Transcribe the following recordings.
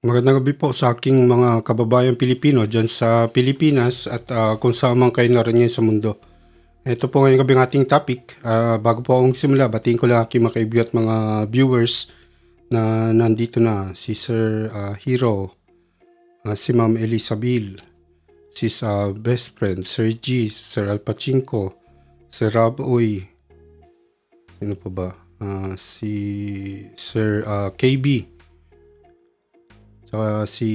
Magandang gabi po sa aking mga kababayang Pilipino dyan sa Pilipinas at kung saan man kayo naroon sa mundo. Ito po ngayong gabi ang ating topic. Bago po akong simula, batiin ko lang aking mga kaibigan at mga viewers na nandito na. Si Sir Hero, si Ma'am Elisabel, si Best Friend, Sir G, Sir Alpachinko, Sir Rob Uy, sino pa ba? Si Sir KB, saka si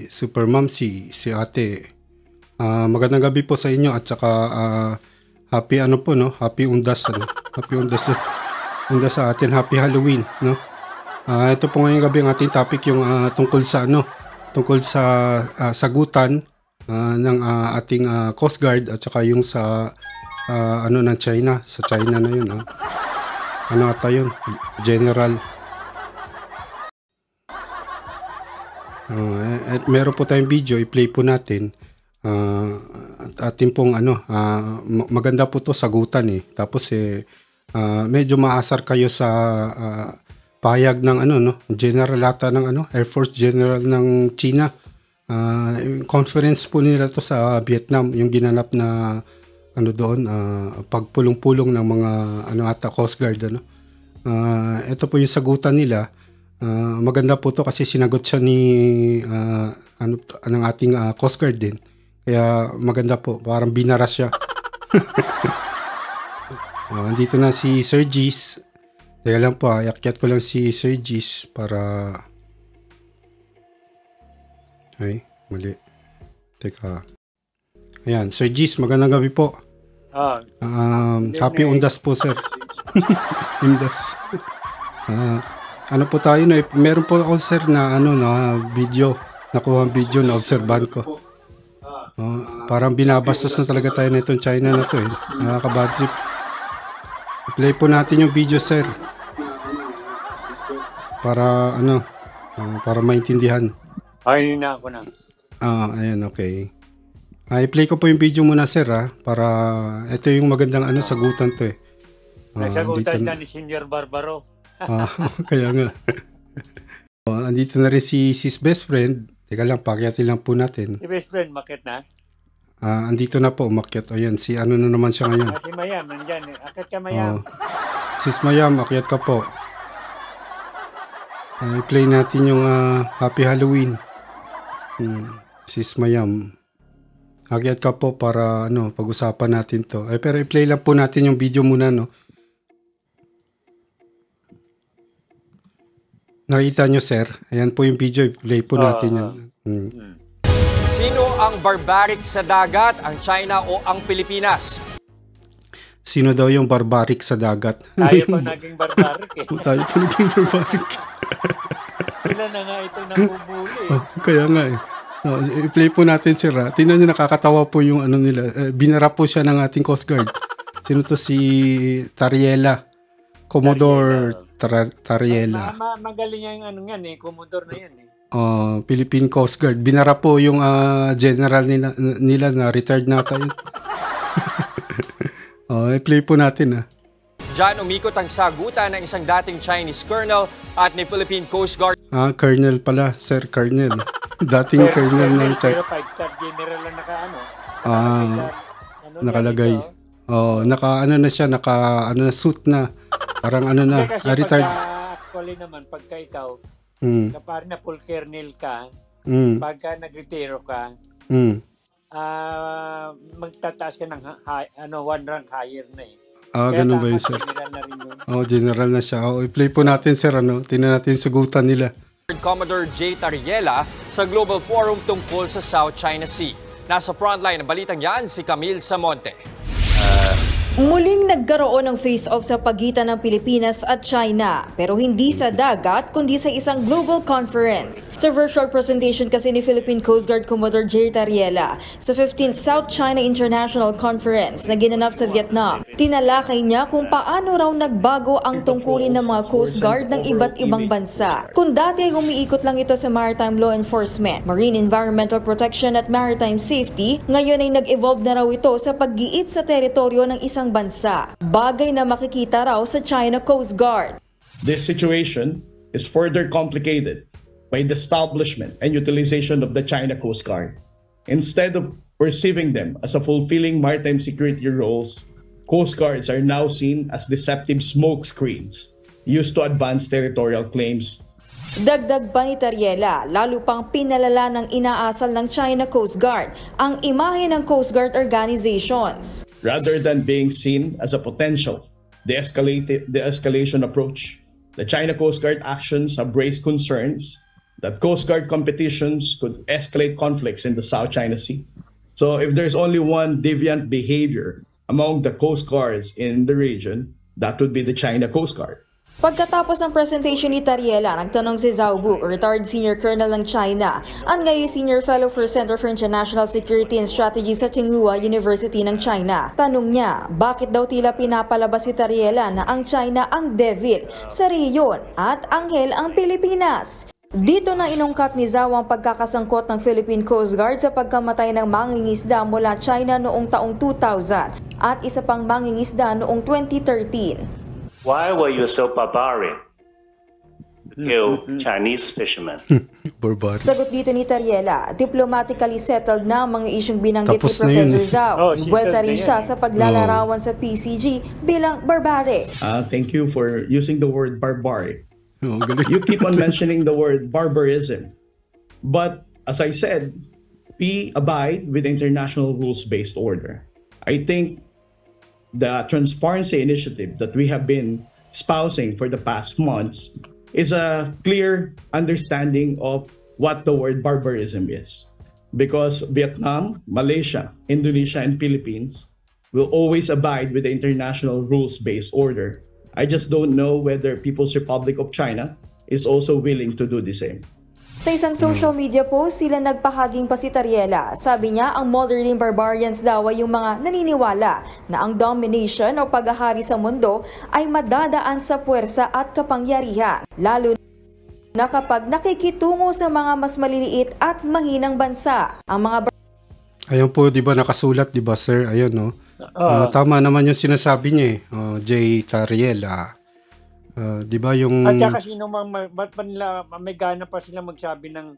Super Mom, si Ate. Magandang gabi po sa inyo at saka happy happy undas happy undas sa atin, happy Halloween, no. Ito po ngayong gabi ang ating topic, yung tungkol sa sagutan ng ating Coast Guard at saka yung sa ng China, sa China na yun, ata yun, General. At meron po tayong video, i-play po natin. At atin pong maganda po to, sagutan Tapos medyo maasar kayo sa payag ng General ata ng Air Force General ng China. Conference po nila to sa Vietnam, yung ginanap na doon, pagpulong-pulong ng mga ata Coast Guard ito po yung sagutan nila. Maganda po to kasi sinagot siya ni ng ating Coast Guard din. Kaya maganda po, parang binara siya. Andito na si Sir Gis. Teka lang po, iakyat ko lang si Sir Gis para... Ay, mali. Teka. Ayan, Sir Gis, magandang gabi po. Happy undas po, sir. Undas. Ano po tayo na meron po ako, sir, na video, nakuha ang video na obserban ko. Parang binabastos na talaga tayo na itong China na to nakaka-bad trip. Play po natin yung video, sir. Para para maintindihan. Ay, na ako na. Ayan, okay. I-play ko po yung video muna, sir, para ito yung magandang sagutan to Nagsagutan na ni Senior Barbaro. Kaya nga. Andito na rin si Sis Best Friend. Teka lang, pakyatin lang po natin. Si Best Friend, makit na? Andito na po, umakyat. Ayan, si na naman siya ngayon. Si Mayam, nandyan. Akit ka, Mayam. Sis Mayam, akyat ka po. I-play natin yung Happy Halloween. Sis Mayam, akyat ka po para pag-usapan natin to. Pero i-play lang po natin yung video muna, Nakita nyo, sir? Ayan po yung video. I-play po natin yan. Sino ang barbaric sa dagat? Ang China o ang Pilipinas? Sino daw yung barbaric sa dagat? Tayo pa naging barbaric Tayo pa naging barbaric. Sila na nga ito nabubuli. Kaya nga i-play po natin, sir. Tingnan nyo, nakakatawa po yung nila. Binara po siya ng ating Coast Guard. Sino to? Si Tariela. Commodore Tariela. Magaling yung Commodore na yan Philippine Coast Guard. Binara po yung general nila na retired na tayo. I-play po natin Diyan umikot ang sagutan ng isang dating Chinese colonel at ni Philippine Coast Guard. Colonel pala, sir, colonel. Dating colonel ng China. Pero 5-star general lang nakalagay. Na siya, suit na. Parang retired. Actually naman, pagka ikaw, kapag na full colonel ka, pagka nag-retiro ka, magtataas ka ng one rank higher na ganun ba yun, sir? General na siya. I-play po natin, sir, tingnan natin sugutan nila. Commodore J. Tariela sa Global Forum tungkol sa South China Sea. Nasa frontline ng balitang yan, si Camille Samonte. Muling nagkaroon ng face-off sa pagitan ng Pilipinas at China, pero hindi sa dagat kundi sa isang global conference. Sa virtual presentation kasi ni Philippine Coast Guard Commodore J. Tariela sa 15th South China International Conference na ginanap sa Vietnam, tinalakay niya kung paano raw nagbago ang tungkulin ng mga Coast Guard ng iba't ibang bansa. Kung dati ay umiikot lang ito sa maritime law enforcement, marine environmental protection at maritime safety, ngayon ay nag-evolve na raw ito sa pag-giit sa teritoryo ng isang bansa. Bagay na makikita raw sa China Coast Guard. This situation is further complicated by the establishment and utilization of the China Coast Guard. Instead of perceiving them as a fulfilling maritime security roles, Coast Guards are now seen as deceptive smoke screens used to advance territorial claims. Dagdag pa ni Tariela, lalo pang pinalala ng inaasal ng China Coast Guard ang imahe ng Coast Guard organizations. Rather than being seen as a potential de-escalation approach, the China Coast Guard actions have raised concerns that Coast Guard competitions could escalate conflicts in the South China Sea. So if there's only one deviant behavior among the Coast Guards in the region, that would be the China Coast Guard. Pagkatapos ng presentation ni Tariela, nagtanong si Zhao Bu, retired senior colonel ng China, at ngayon senior fellow for Center for International Security and Strategy sa Tsinghua University ng China. Tanong niya, bakit daw tila pinapalabas si Tariela na ang China ang devil sa rehiyon at anghel ang Pilipinas? Dito na inungkat ni Zhao ang pagkakasangkot ng Philippine Coast Guard sa pagkamatay ng mangingisda mula China noong taong 2000 at isa pang mangingisda noong 2013. Why were you so barbaric to kill Chinese fishermen? Barbaric. Sagot dito ni Tariela, diplomatically settled na ang mga isyong binanggit ni Tapos na yun Professor eh. Zhao. Buwelta rin siya sa paglalarawan sa PCG bilang barbaric. Thank you for using the word barbaric. Oh, galing. You keep on mentioning the word barbarism. But as I said, we abide with the international rules-based order. I think the transparency initiative that we have been espousing for the past months is a clear understanding of what the word barbarism is. Because Vietnam, Malaysia, Indonesia, and Philippines will always abide with the international rules-based order. I just don't know whether People's Republic of China is also willing to do the same. Sa isang social media post, sila nagpahaging pa si Tariela. Sabi niya, ang modern barbarians daw ay yung mga naniniwala na ang domination o paghahari sa mundo ay madadaan sa puwersa at kapangyarihan. Lalo na kapag nakikitungo sa mga mas maliliit at mahinang bansa. Ang mga Ayun po, di ba nakasulat, di ba sir? Ayun, no? Tama naman yung sinasabi niya eh. J. Tariela. Di ba yung... At saka sino ba't pa nila, may gana pa sila magsabi ng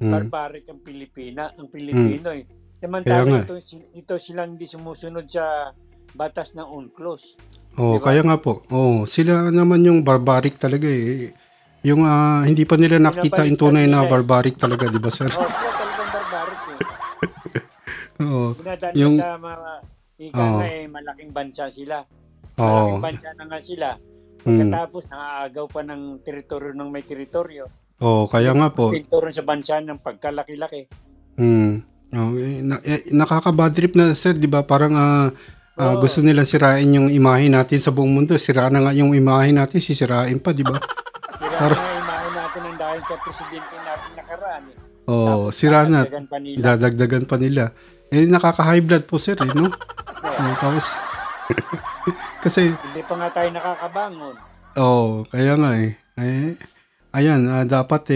barbaric ang Pilipino eh. Samantala ito silang hindi sumusunod sa batas ng UNCLOS. Diba? Kaya nga po. Sila naman yung barbaric talaga eh. Yung hindi pa nila nakita yung tunay na barbaric talaga, di ba sir? Sila talagang barbaric eh. Dinadaan yung... sa mga malaking bansa sila. Malaking bansa na nga sila. Pagkatapos, naaagaw pa ng teritoryo ng may teritoryo. Kaya nga po. Teritoryo sa bansa ng pagkalaki-laki. Nakaka-bad trip na sir, di ba? Parang gusto nilang sirain yung imahe natin sa buong mundo. Sira na nga yung imahe natin, sisirain pa, di ba? Sira na nga imahe natin ang dahil sa presidente natin nakaraan eh. Sira na. Dadagdagan pa nila. Nakaka-high blood po sir, no? Tapos... Kasi hindi pa nga tayo nakakabangon. Kaya nga eh. Ayan, dapat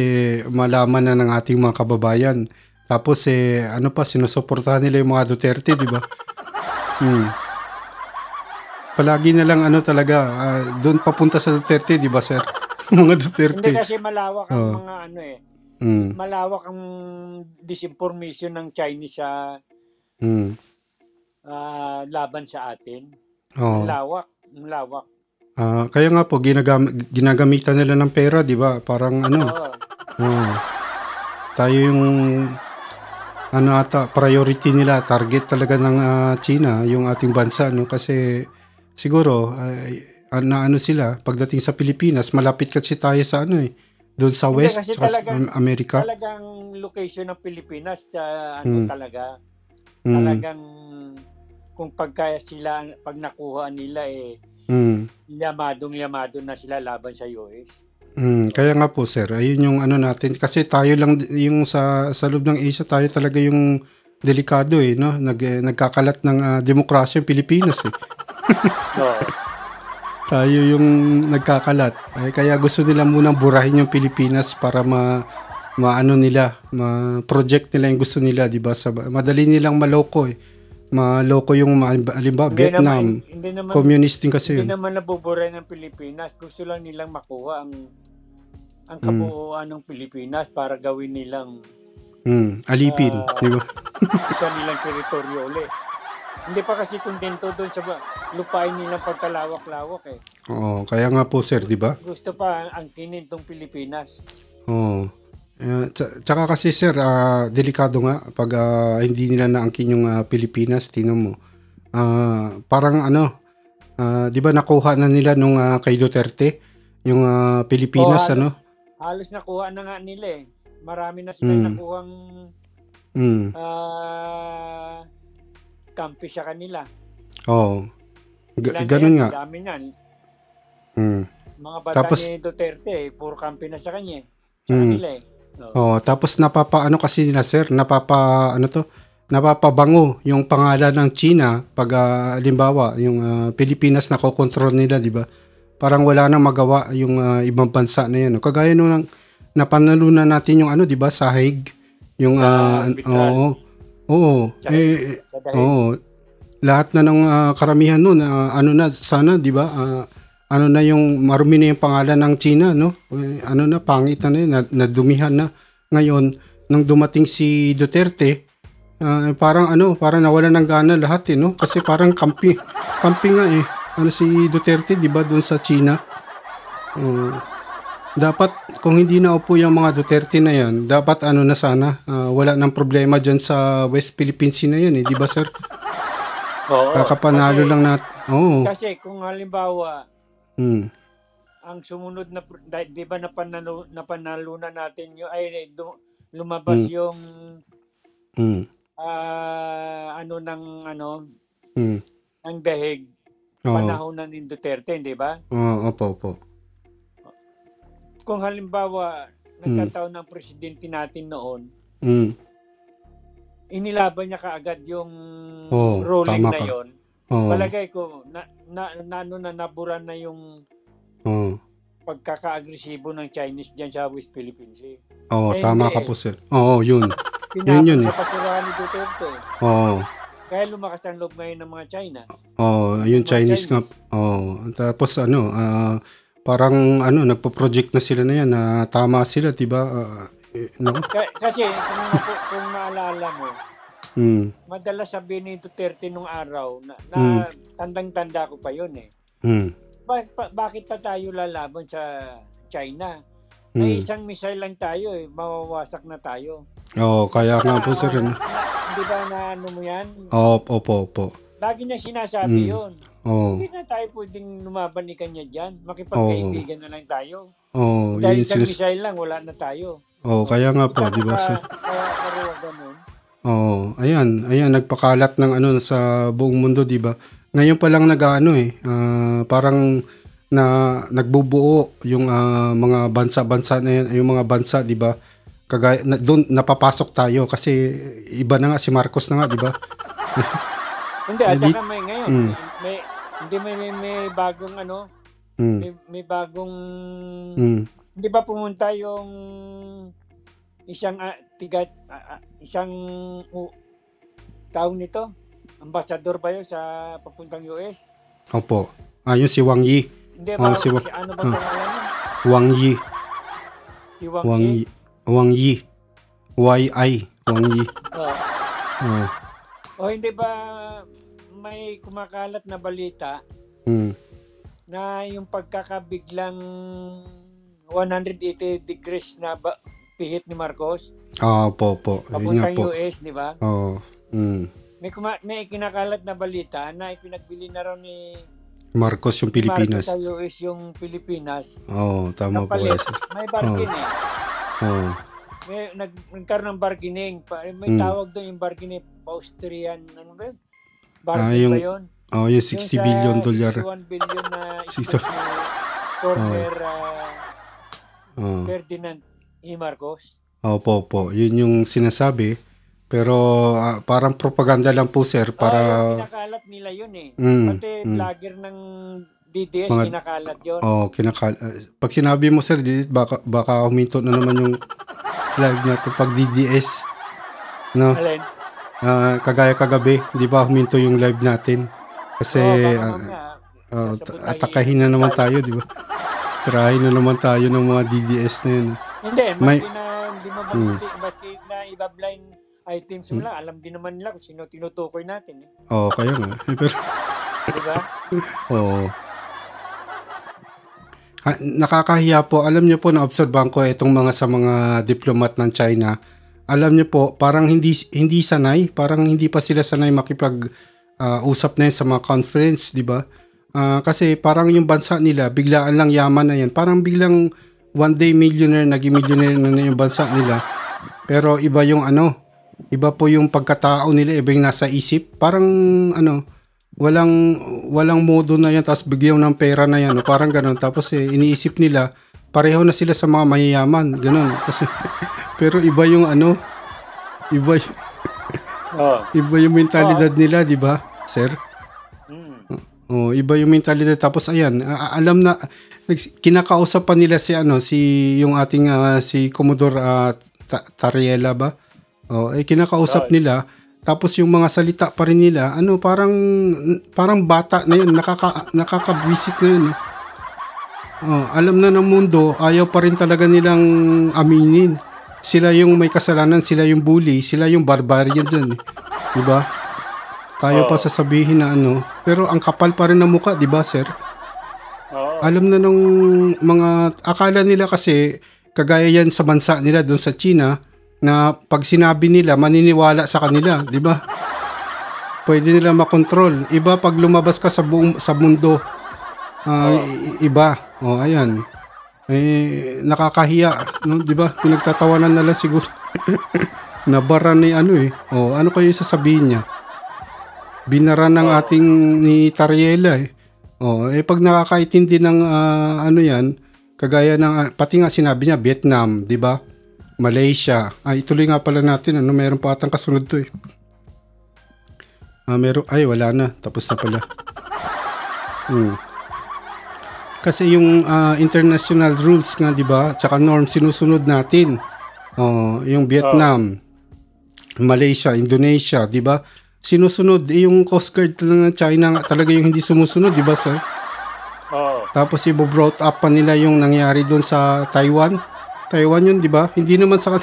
malaman na ng ating mga kababayan. Tapos sinusuportahan nila yung mga Duterte, di ba? Palagi na lang talaga doon papunta sa Duterte, di ba, sir? Mga Duterte. Hindi kasi malawak ang mga malawak ang disinformation ng Chinese sa laban sa atin. Malawak. Kaya nga po ginagamitan nila ng pera, 'di ba? Parang tayo yung priority nila, target talaga ng China, yung ating bansa, no? Kasi siguro sila pagdating sa Pilipinas, malapit kasi tayo sa doon sa West, Amerika. Talagang location ng Pilipinas sa talaga. Talagang kung pag nakuha nila yamado na sila laban sa US. Kaya nga po sir, ayun yung natin kasi tayo lang yung sa loob ng Asia, tayo talaga yung delikado no? Nagkakalat ng demokrasya ng Pilipinas Tayo yung nagkakalat. Kaya gusto nila munang burahin yung Pilipinas para ma-project nila yung gusto nila, di ba? Madali nilang maloko maloko yung halimbawa Vietnam, communist din kasi hindi naman nabubura ng Pilipinas, gusto lang nilang makuha ang ang kabuuan ng Pilipinas para gawin nilang alipin, di ba? isa nilang teritoryo ulit. Hindi pa kasi kontento doon sa lupain nilang pagkalawak-lawak eh. Oo, kaya nga po sir, di ba? Gusto pa ang kinin tong Pilipinas. Oo. Tsaka kasi sir, delikado nga pag hindi nila naangkin yung Pilipinas, tingnan mo. Parang di ba nakuha na nila nung kay Duterte yung Pilipinas, Halos nakuha na nga nila eh. Marami na sila nakuhang kampi sa kanila. Oo. Ganun nga. Dami na. Mga bata Tapos, ni Duterte puro kampi na sa kanya. Sa kanila eh. Tapos kasi nila sir, napapabango yung pangalan ng China pag halimbawa yung Pilipinas na kokontrol nila, di ba? Parang wala nang magawa yung ibang bansa na yan. Kagaya nung napanalunan natin yung di ba, sa Hague, yung lahat na ng karamihan noon sana, di ba? Na yung marumi na yung pangalan ng China, no? Pangit na yun, nadumihan na. Ngayon, nung dumating si Duterte, parang nawala ng gana lahat, no? Kasi parang kampi nga eh. Si Duterte, di ba, doon sa China? Dapat, kung hindi na upo yung mga Duterte na yan, dapat na sana, wala nang problema dyan sa West Philippine Sea na yan, eh, di ba, sir? Oo. Kakapanalo lang natin. Oo. Kasi kung halimbawa, ang sumunod na, di ba napanalunan natin yung, lumabas yung, ang dahig, panahon na ni Duterte, di ba? Opo. Kung halimbawa, nagkataon ng presidente natin noon, inilaban niya kaagad yung ruling na yon. Palagay ko, naburan na yung pagkaka-agresibo ng Chinese dyan sa West Philippine Sea. Tama ka po, sir. Yun. Pinapos sa paturahan ni Duterte. Kaya lumakas ang loob ngayon ng mga China. Yung Chinese nga. Tapos parang nagpo-project na sila na yan na tama sila, diba? Kasi kung maalala mo, madalas sabihin ni Duterte nung araw na tandang-tanda ko pa yun eh. Bakit pa tayo lalaban sa China? May isang missile lang tayo eh, mawawasak na tayo. Kaya nga po sir. Hindi ba na mo yan? Opo. Lagi niya sinasabi yun. Hindi na tayo pwedeng lumaban ni kanya dyan. Makipagkaibigan na lang tayo. Dahil sa missile lang, wala na tayo. Kaya nga po, di ba sir? Kaya ganun. Ayan, nagpakalat ng sa buong mundo, di ba? Ngayon pa lang parang nagbubuo yung mga bansa-bansa na yan, yung mga bansa, di ba? Kagaya doon napapasok tayo kasi iba na nga si Marcos na nga, di ba? Hindi, at saka may ngayon, may bagong may bagong hindi ba pumunta yung isang taong nito? Ambassador ba yun sa papuntang US? Opo. Yung si Wang Yi. Hindi ba? Si ano ba pangalan? Wang Yi. Si Wang Yi. Wang Yi. Y-I. Wang Yi. Hindi ba may kumakalat na balita na yung pagkakabiglang 180 degrees na pihit ni Marcos? Opo. Papuntang US, di ba? Mm. May kinakalat na balita na ipinagbili na raw ni Marcos yung Pilipinas. Marcos sa US yung Pilipinas. Tama po. May bargain May nagkaroon ng bargaining. May tawag doon yung bargaining. Austrian, ano ba yun? Bargain ba yun? Yung $60 billion. $61 billion na former Ferdinand E. Marcos. Opo. Yun yung sinasabi. Pero parang propaganda lang po, sir. Para kinakalat nila yun eh. Pati vlogger ng DDS, kinakalat yun. Kinakalat. Pag sinabi mo, sir, baka huminto na naman yung live natin pag DDS. No? Alin? Kagaya kagabi, di ba huminto yung live natin? Kasi atakahin na naman tayo, di ba? Try na naman tayo ng mga DDS na yun. Hindi, May- hindi mo maski na iba-blind items mo lang, alam din naman nila kung sino tinutukoy natin. Oo, kaya nga. Pero, Diba? oo. Nakakahiya po. Alam niyo po, na-obserbahan ko itong sa mga diplomat ng China. Alam niyo po, parang hindi sanay. Parang hindi pa sila sanay usap na yun sa mga conference, di ba? Kasi parang yung bansa nila, biglaan lang yaman na yan. Parang biglang one day millionaire, naging millionaire na yung bansa nila. Pero iba yung iba po yung pagkatao nila, iba yung nasa isip. Parang walang modo na yan, tapos bigyan ng pera na yan. Parang ganun. Tapos iniisip nila, pareho na sila sa mga mayayaman. Ganun. Kasi, pero iba yung iba yung mentalidad nila, di ba, sir? Iba yung mentalidad. Tapos ayan, alam na, kinakausap pa nila yung ating si Commodore Tariela ba? Kinakausap nila. Tapos yung mga salita pa rin nila, parang bata na yun, nakakabwisit na yun. Alam na ng mundo, ayaw pa rin talaga nilang aminin. Sila yung may kasalanan, sila yung bully, sila yung barbarian dun. Diba? Tayo pa sasabihin na pero ang kapal pa rin ng muka, diba, sir? Alam na ng mga, akala nila kasi, kagaya yan sa bansa nila doon sa China, na pag sinabi nila, maniniwala sa kanila, diba? Pwede nila makontrol. Iba pag lumabas ka sa mundo, iba. Ayan. Nakakahiya, no? Diba? Pinagtatawanan na lang siguro. Nabara ni ano kayo sasabihin niya? Binara ng ating ni Tariela pag nakakaintindi ng yan, kagaya ng pati nga sinabi niya Vietnam, 'di ba? Malaysia. Ituloy nga pala natin, meron pa atang kasunod to wala na, tapos na pala. Kasi yung international rules nga, 'di ba? Tsaka norms sinusunod natin. Yung Vietnam, Malaysia, Indonesia, 'di ba? Sinusunod yung Coast Guard ng China talaga yung hindi sumusunod, di ba, sir? Tapos i-brought up pa nila yung nangyari doon sa Taiwan. Taiwan yun, di ba? Hindi naman sa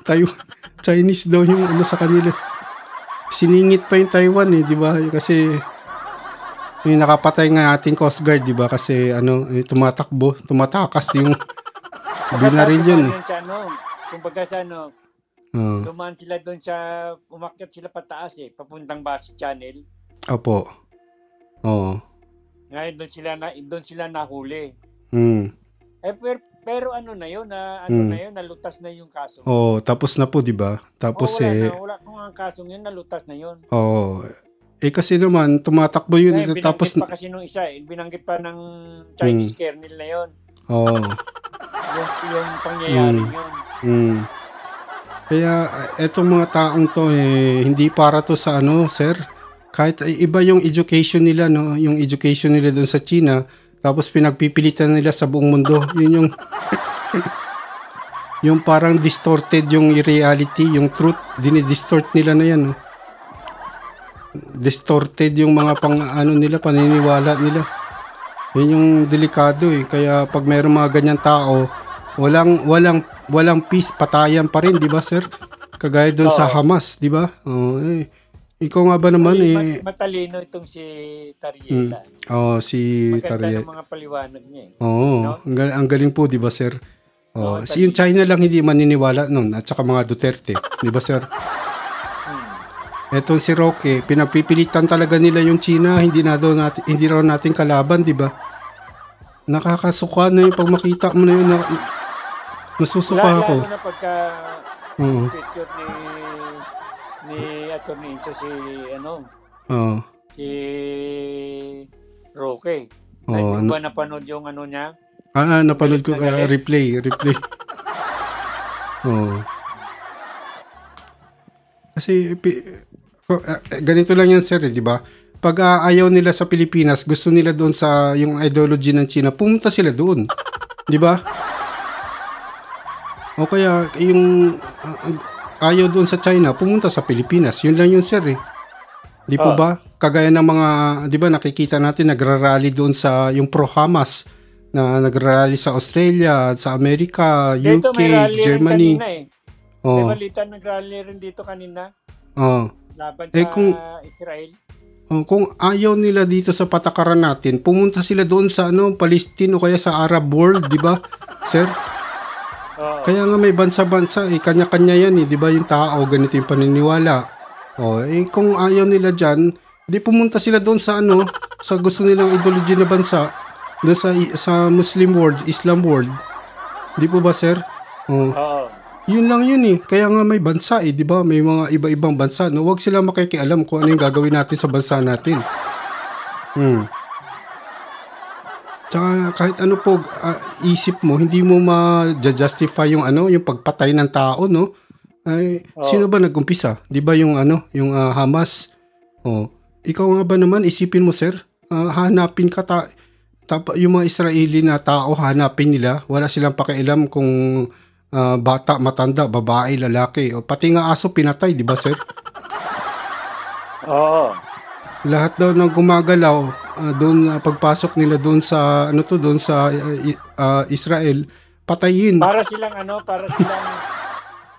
Taiwan. Chinese daw yung sa kanila. Siningit pa yung Taiwan di ba? Kasi yung nakapatay nga ating Coast Guard, di ba? Kasi tumatakas yung binaril yun. Kumbaga sa dumaan sila doon umakyat sila pataas papuntang Basi Channel. Opo. Oo. Ngayon doon sila nahuli. Pero na yun, nalutas na yung kaso. Tapos na po, di ba? Tapos wala kung ang kasong yun, nalutas na yun. Kasi naman, tumatakbo yun. Tapos pa kasi nung isa, binanggit pa ng Chinese kernel na yun. Yung pangyayari yun. Kaya etong mga taong to hindi para to sa sir. Kahit iba yung education nila, no, yung education nila doon sa China, tapos pinagpipilitan nila sa buong mundo. Yun yung yung parang distorted yung reality, yung truth, dinidistort nila na yan, no. Distorted yung mga nila, paniniwala nila. Yun yung delikado Kaya pag mayroong mga ganyan tao, walang peace, patayan pa rin, di ba, sir? Kagaya doon sa Hamas, di ba? Ikaw nga ba naman matalino itong si Tariela. Si Tariela. Maganda ng mga paliwanag niya. Ang galing po, di ba, sir? Yung China lang hindi maniniwala noon, at saka mga Duterte, di ba, sir? Etong si Roque, pinagpipilitan talaga nila yung China, hindi raw natin kalaban, di ba? Nakakasuka na yung pag makita mo na yun, nasusuka ako. Lalo na pagka picture ni Atty. Incho si Roque. Hindi ba napanood yung niya? Napanood ko, replay. Kasi ganito lang yan, sir, di ba? Pag ayaw nila sa Pilipinas, gusto nila doon sa yung ideology ng China, pumunta sila doon. Di ba? O kaya yung ayaw doon sa China, pumunta sa Pilipinas. Yun lang yun, sir. Di po ba? Kagaya ng mga, di ba, nakikita natin nagrarally doon sa yung pro-Hamas na nagrally sa Australia, sa Amerika, Dito UK, may rally Germany. rin kanina eh. Oh. May balita nag-rally rin dito kanina. Oh. Laban Eh, sa Israel. Kung ayaw nila dito sa patakaran natin, pumunta sila doon sa Palestine o kaya sa Arab world, di ba? Sir? Oo. Kaya nga may bansa-bansa, kanya-kanya yan, di ba? Yung tao, ganito yung paniniwala. Kung ayaw nila dyan, di pumunta sila doon sa sa gusto nilang ideology na bansa, doon sa Muslim world, Islam world. Di po ba, sir? Oo. Yun lang yun eh. Kaya nga may bansa eh, di ba? May mga iba-ibang bansa. No? Huwag sila makikialam kung ano yung gagawin natin sa bansa natin. Tsaka kahit ano po isip mo, hindi mo ma-justify yung yung pagpatay ng tao, no? Sino ba nag-umpisa? Di ba yung yung Hamas? Ikaw nga ba naman, isipin mo, sir? Hanapin ka yung mga Israeli na tao, hanapin nila. Wala silang pakialam kung bata, matanda, babae, lalaki. O pati nga aso pinatay, di ba, sir? Oo. Lahat daw ng gumagalaw doon pagpasok nila doon sa doon sa Israel, patayin. Para silang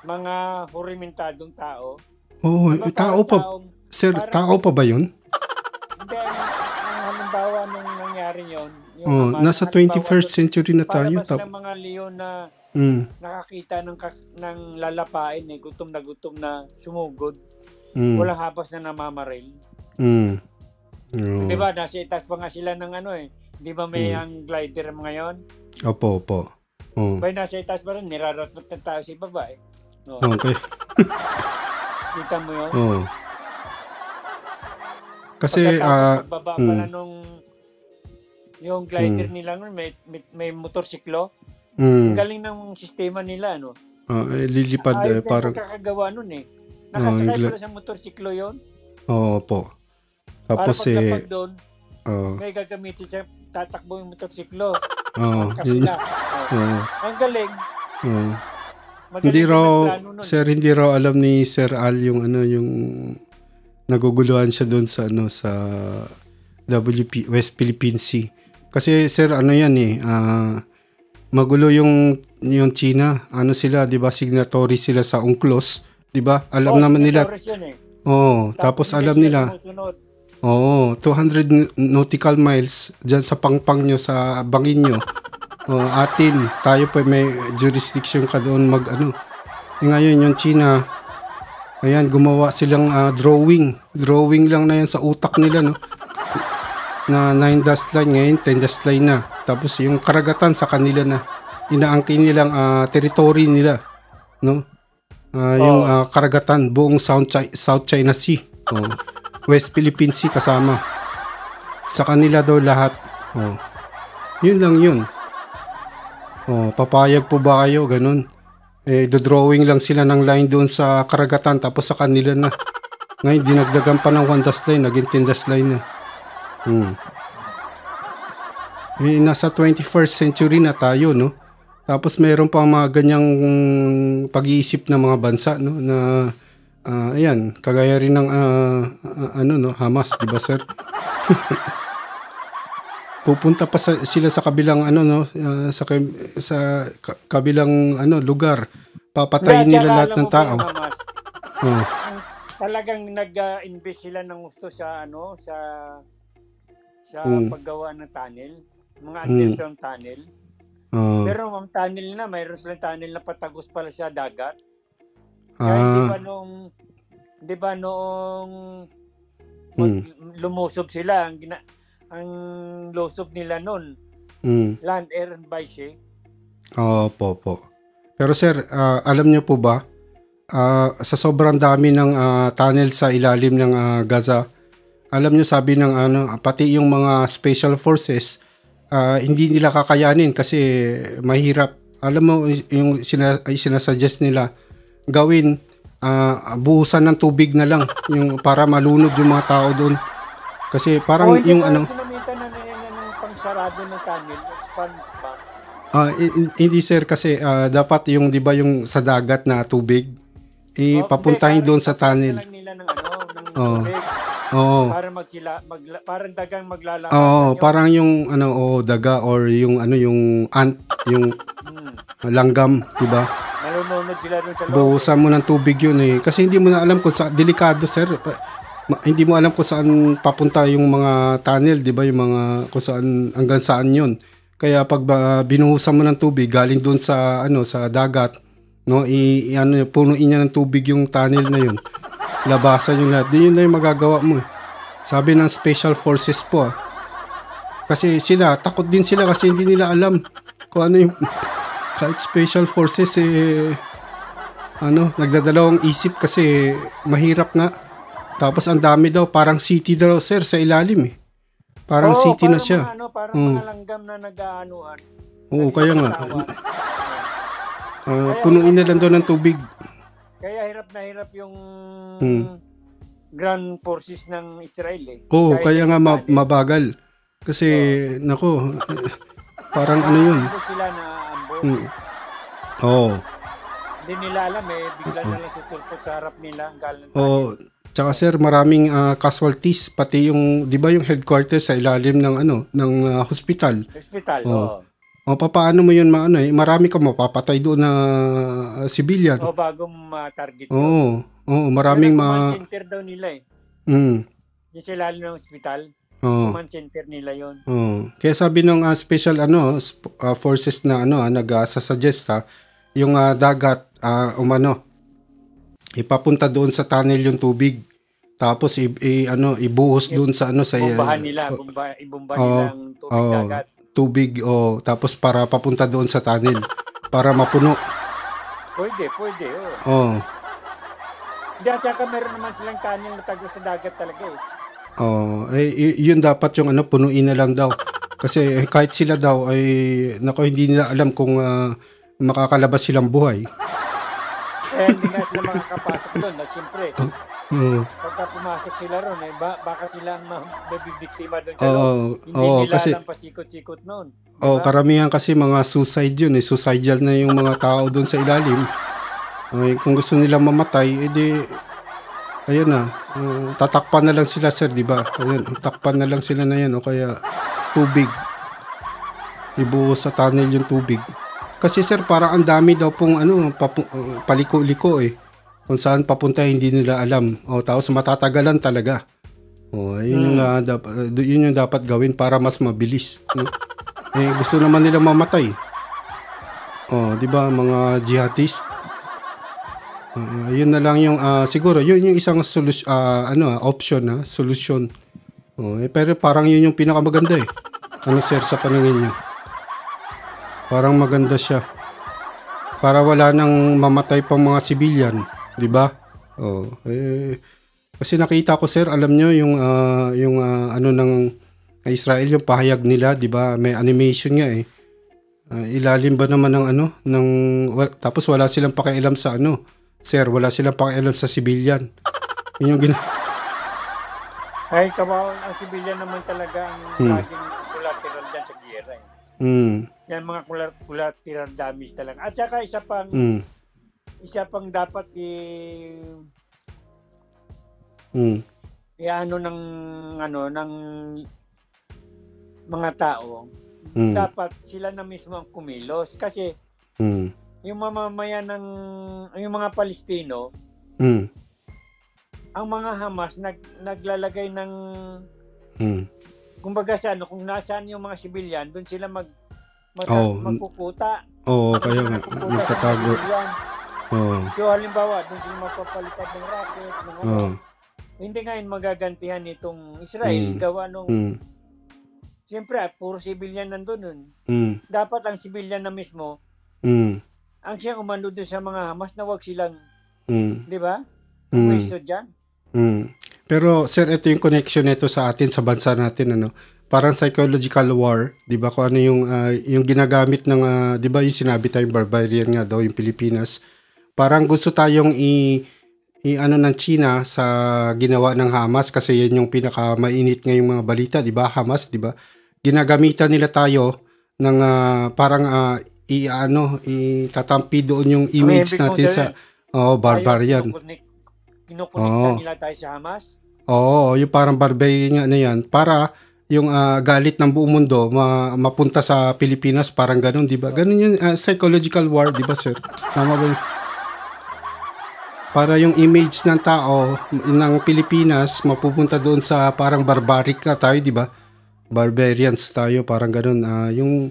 mga hurimentadong tao. Oo, tao pa. Sir, tao pa ba 'yun? Hindi, ang halimbawa nung nangyari yun. Nasa 21st century na tayo. Para mga leon na nakakita ng lalapain gutom na sumugod. Walang habas na namamaril. Di ba, nasa itaas pa nga sila ng di ba may ang glider ngayon? Opo. Ba nasa itaas pa rin, niraratot na tayo sa ibaba eh. Okay. Kita mo yun? Kasi baba pala nung yung glider nila may motorsiklo. Ang galing ng sistema nila, lilipad parang kakagawa nun eh. Nakasakay pala sa motorsiklo yun. Opo. Tapos para pagkapag doon, may gagamitin siya, tatakbo yung motorsiklo. Ang galing. Hindi raw, sir, hindi raw alam ni Sir Al yung yung naguguluhan siya doon sa sa West Philippine Sea. Kasi sir, yan eh, magulo yung China. Sila, 'di ba, signatory sila sa UNCLOS, 'di ba? Alam naman nila. Tapos alam nila. 200 nautical miles diyan sa pangpang nyo, sa bangin nyo. Tayo pa may jurisdiction ka doon ngayon yung China, ayan, gumawa silang drawing lang na yan sa utak nila, no? Na 9 dash line, ngayon 10 dash line na. Tapos yung karagatan sa kanila na, inaangkin nilang territory nila, no? Yung karagatan, buong South China Sea, West Philippine Sea kasama. Sa kanila daw lahat. Yun lang yun. Papayag po ba kayo? Ganun. Do-drawing lang sila ng line doon sa karagatan, tapos sa kanila na. Ngayon, dinagdagan pa ng 1 dash line, naging 10 dash line na. Nasa 21st century na tayo, no? Tapos mayroon pa mga ganyang pag-iisip ng mga bansa, no? Na, ayan, kagaya rin ng, Hamas, di ba, sir? Pupunta pa sila sa kabilang sa kabilang lugar. Papatayin nila lahat ng tao. Talagang nag-invest sila ng gusto sa paggawa ng tunnel, mga underground tunnel. Pero ang tunnel na, mayroon silang tunnel na patagos pala sa dagat. Kaya di ba noong lumusob sila, ang lusob nila nun, land, air, and by sea. Po. Pero sir, alam niyo po ba, sa sobrang dami ng tunnel sa ilalim ng Gaza, alam niyo, sabi ng pati yung mga special forces, hindi nila kakayanin kasi mahirap. Alam mo, yung sinasuggest nila gawin, buhusan ng tubig na lang yung para malunod yung mga tao doon. Kasi parang yung ginamitan na ng pangsarado ng tunnel, sponge ba? Hindi sir, kasi dapat yung, di ba, yung sa dagat na tubig, papuntahin doon sa tunnel. Nila ng tubig. Oo. Para parang dagang maglalabasan Oo, yun. parang yung daga or yung yung ant, yung langgam, 'di ba? Nalunod sila doon sa loob. Buhusan mo ng tubig yun eh. Kasi hindi mo na alam kung delikado, sir. Hindi mo alam kung saan papunta yung mga tunnel, 'di ba? Yung mga kung saan hanggang saan yun. Kaya pag binuhusan mo ng tubig galing doon sa sa dagat, no, punuin niya ng tubig yung tunnel na yun. Labasan yung lahat. Yun na yung magagawa mo. Sabi ng Special Forces po. Kasi takot din sila kasi hindi nila alam kung ano yung kahit Special Forces nagdadalawang isip kasi mahirap nga. Tapos ang dami daw, parang city daw, sir, sa ilalim eh. Parang city na siya. Parang mga langgam na nag-aanuan. Oo, kaya nga. Punuin na lang daw ng tubig. Kaya hirap na hirap yung ground forces ng Israel eh. Oo, kaya nga mabagal. Kasi, nako, parang ano yun. Hindi sila naambot. Oo. Hindi nila alam eh. Bigla na lang susulpot sa harap nila. Oo. Tsaka sir, maraming casualties. Pati yung, di ba yung headquarters sa ilalim ng hospital. Hospital, O paano mo yun marami kang mapapatay doon na civilian. Bago ma-target. Oo, maraming command center daw nila eh. Yung sila ng hospital. Command center nila yun. Kaya sabi ng special forces na nag-suggest yung dagat ipapunta doon sa tunnel yung tubig. Tapos ibuhos doon sa Bombahan nila, ibomba nila ang tubig dagat. Tubig tapos para papunta doon sa tunnel para mapuno. Pwede. Hindi, at saka meron naman silang tunnel na tago sa dagat talaga eh. Yun dapat yung punuin na lang daw. Kasi kahit sila daw ay hindi nila alam kung makakalabas silang buhay. Hindi nga sila makakapasok doon. Siyempre, pagka pumasok sila ron, baka sila ang mabibiktima doon sa loob. Hindi nila kasi, alam pasikot-sikot noon. Karamihan kasi mga suicide yun. Suicidal na yung mga tao doon sa ilalim. Kung gusto nilang mamatay, edi ayun na, tatakpan na lang sila, sir, di ba? Ayun, takpan na lang sila na yan, o kaya tubig. Ibuhos sa tunnel yung tubig. Kasi sir, parang ang dami daw pong paliko-liko eh. Kung saan papunta hindi nila alam. Tapos matatagalan talaga. Yun yung dapat gawin para mas mabilis. No? Gusto naman nila mamatay. Di ba, mga jihadist? Yun na lang yung siguro yun yung isang option solution. Pero parang yun yung pinakamaganda eh. Sir, sa paningin niyo? Parang maganda siya. Para wala nang mamatay pang mga civilian, 'di ba? Kasi nakita ko, sir, alam niyo yung ng Israel, yung pahayag nila, 'di ba? May animation nga eh. Ilalim ba naman ng tapos wala silang pakialam sa sir, wala silang pakialam sa civilian. Yun yung Ay, kawawa ang civilian naman talaga ang laging collateral dyan sa giyera eh. Yan mga collateral damage talaga. At saka isa pang dapat ng mga tao. Dapat sila na mismo ang kumilos kasi yung mamamayan yung mga Palestino, ang mga Hamas naglalagay ng kumbaga sa kung nasaan yung mga civilian, doon sila magkukuta. Kaya nga magtatago. So halimbawa, doon sila magpapalipad ng rocket, hindi ngayon magagantihan nitong Israel gawa nung siyempre, puro civilian nandun. Dapat ang civilian na mismo ang siyang umano doon sa mga Hamas na wag silang di ba? Pwesto dyan. Pero sir, ito yung connection nito sa atin, sa bansa natin, parang psychological war, 'di ba? Kung ano yung ginagamit ng 'di ba, yung sinabi tayong barbarian nga daw yung Pilipinas. Parang gusto tayong ng China sa ginawa ng Hamas kasi yan yung pinakamainit ngayong mga balita, 'di ba? Hamas, 'di ba? Ginagamitan nila tayo ng parang itatampi doon yung image natin sa barbarian. Kinukunikta nila tayo sa Hamas. Oo, yung parang barbarian nga na yan para yung galit ng buong mundo mapunta sa Pilipinas, parang ganun, di ba? Ganun yung psychological war, di ba, sir? Tama ba yun? Para yung image ng tao ng Pilipinas mapupunta doon sa parang barbaric na tayo, di ba? Barbarians tayo, parang ganun. Yung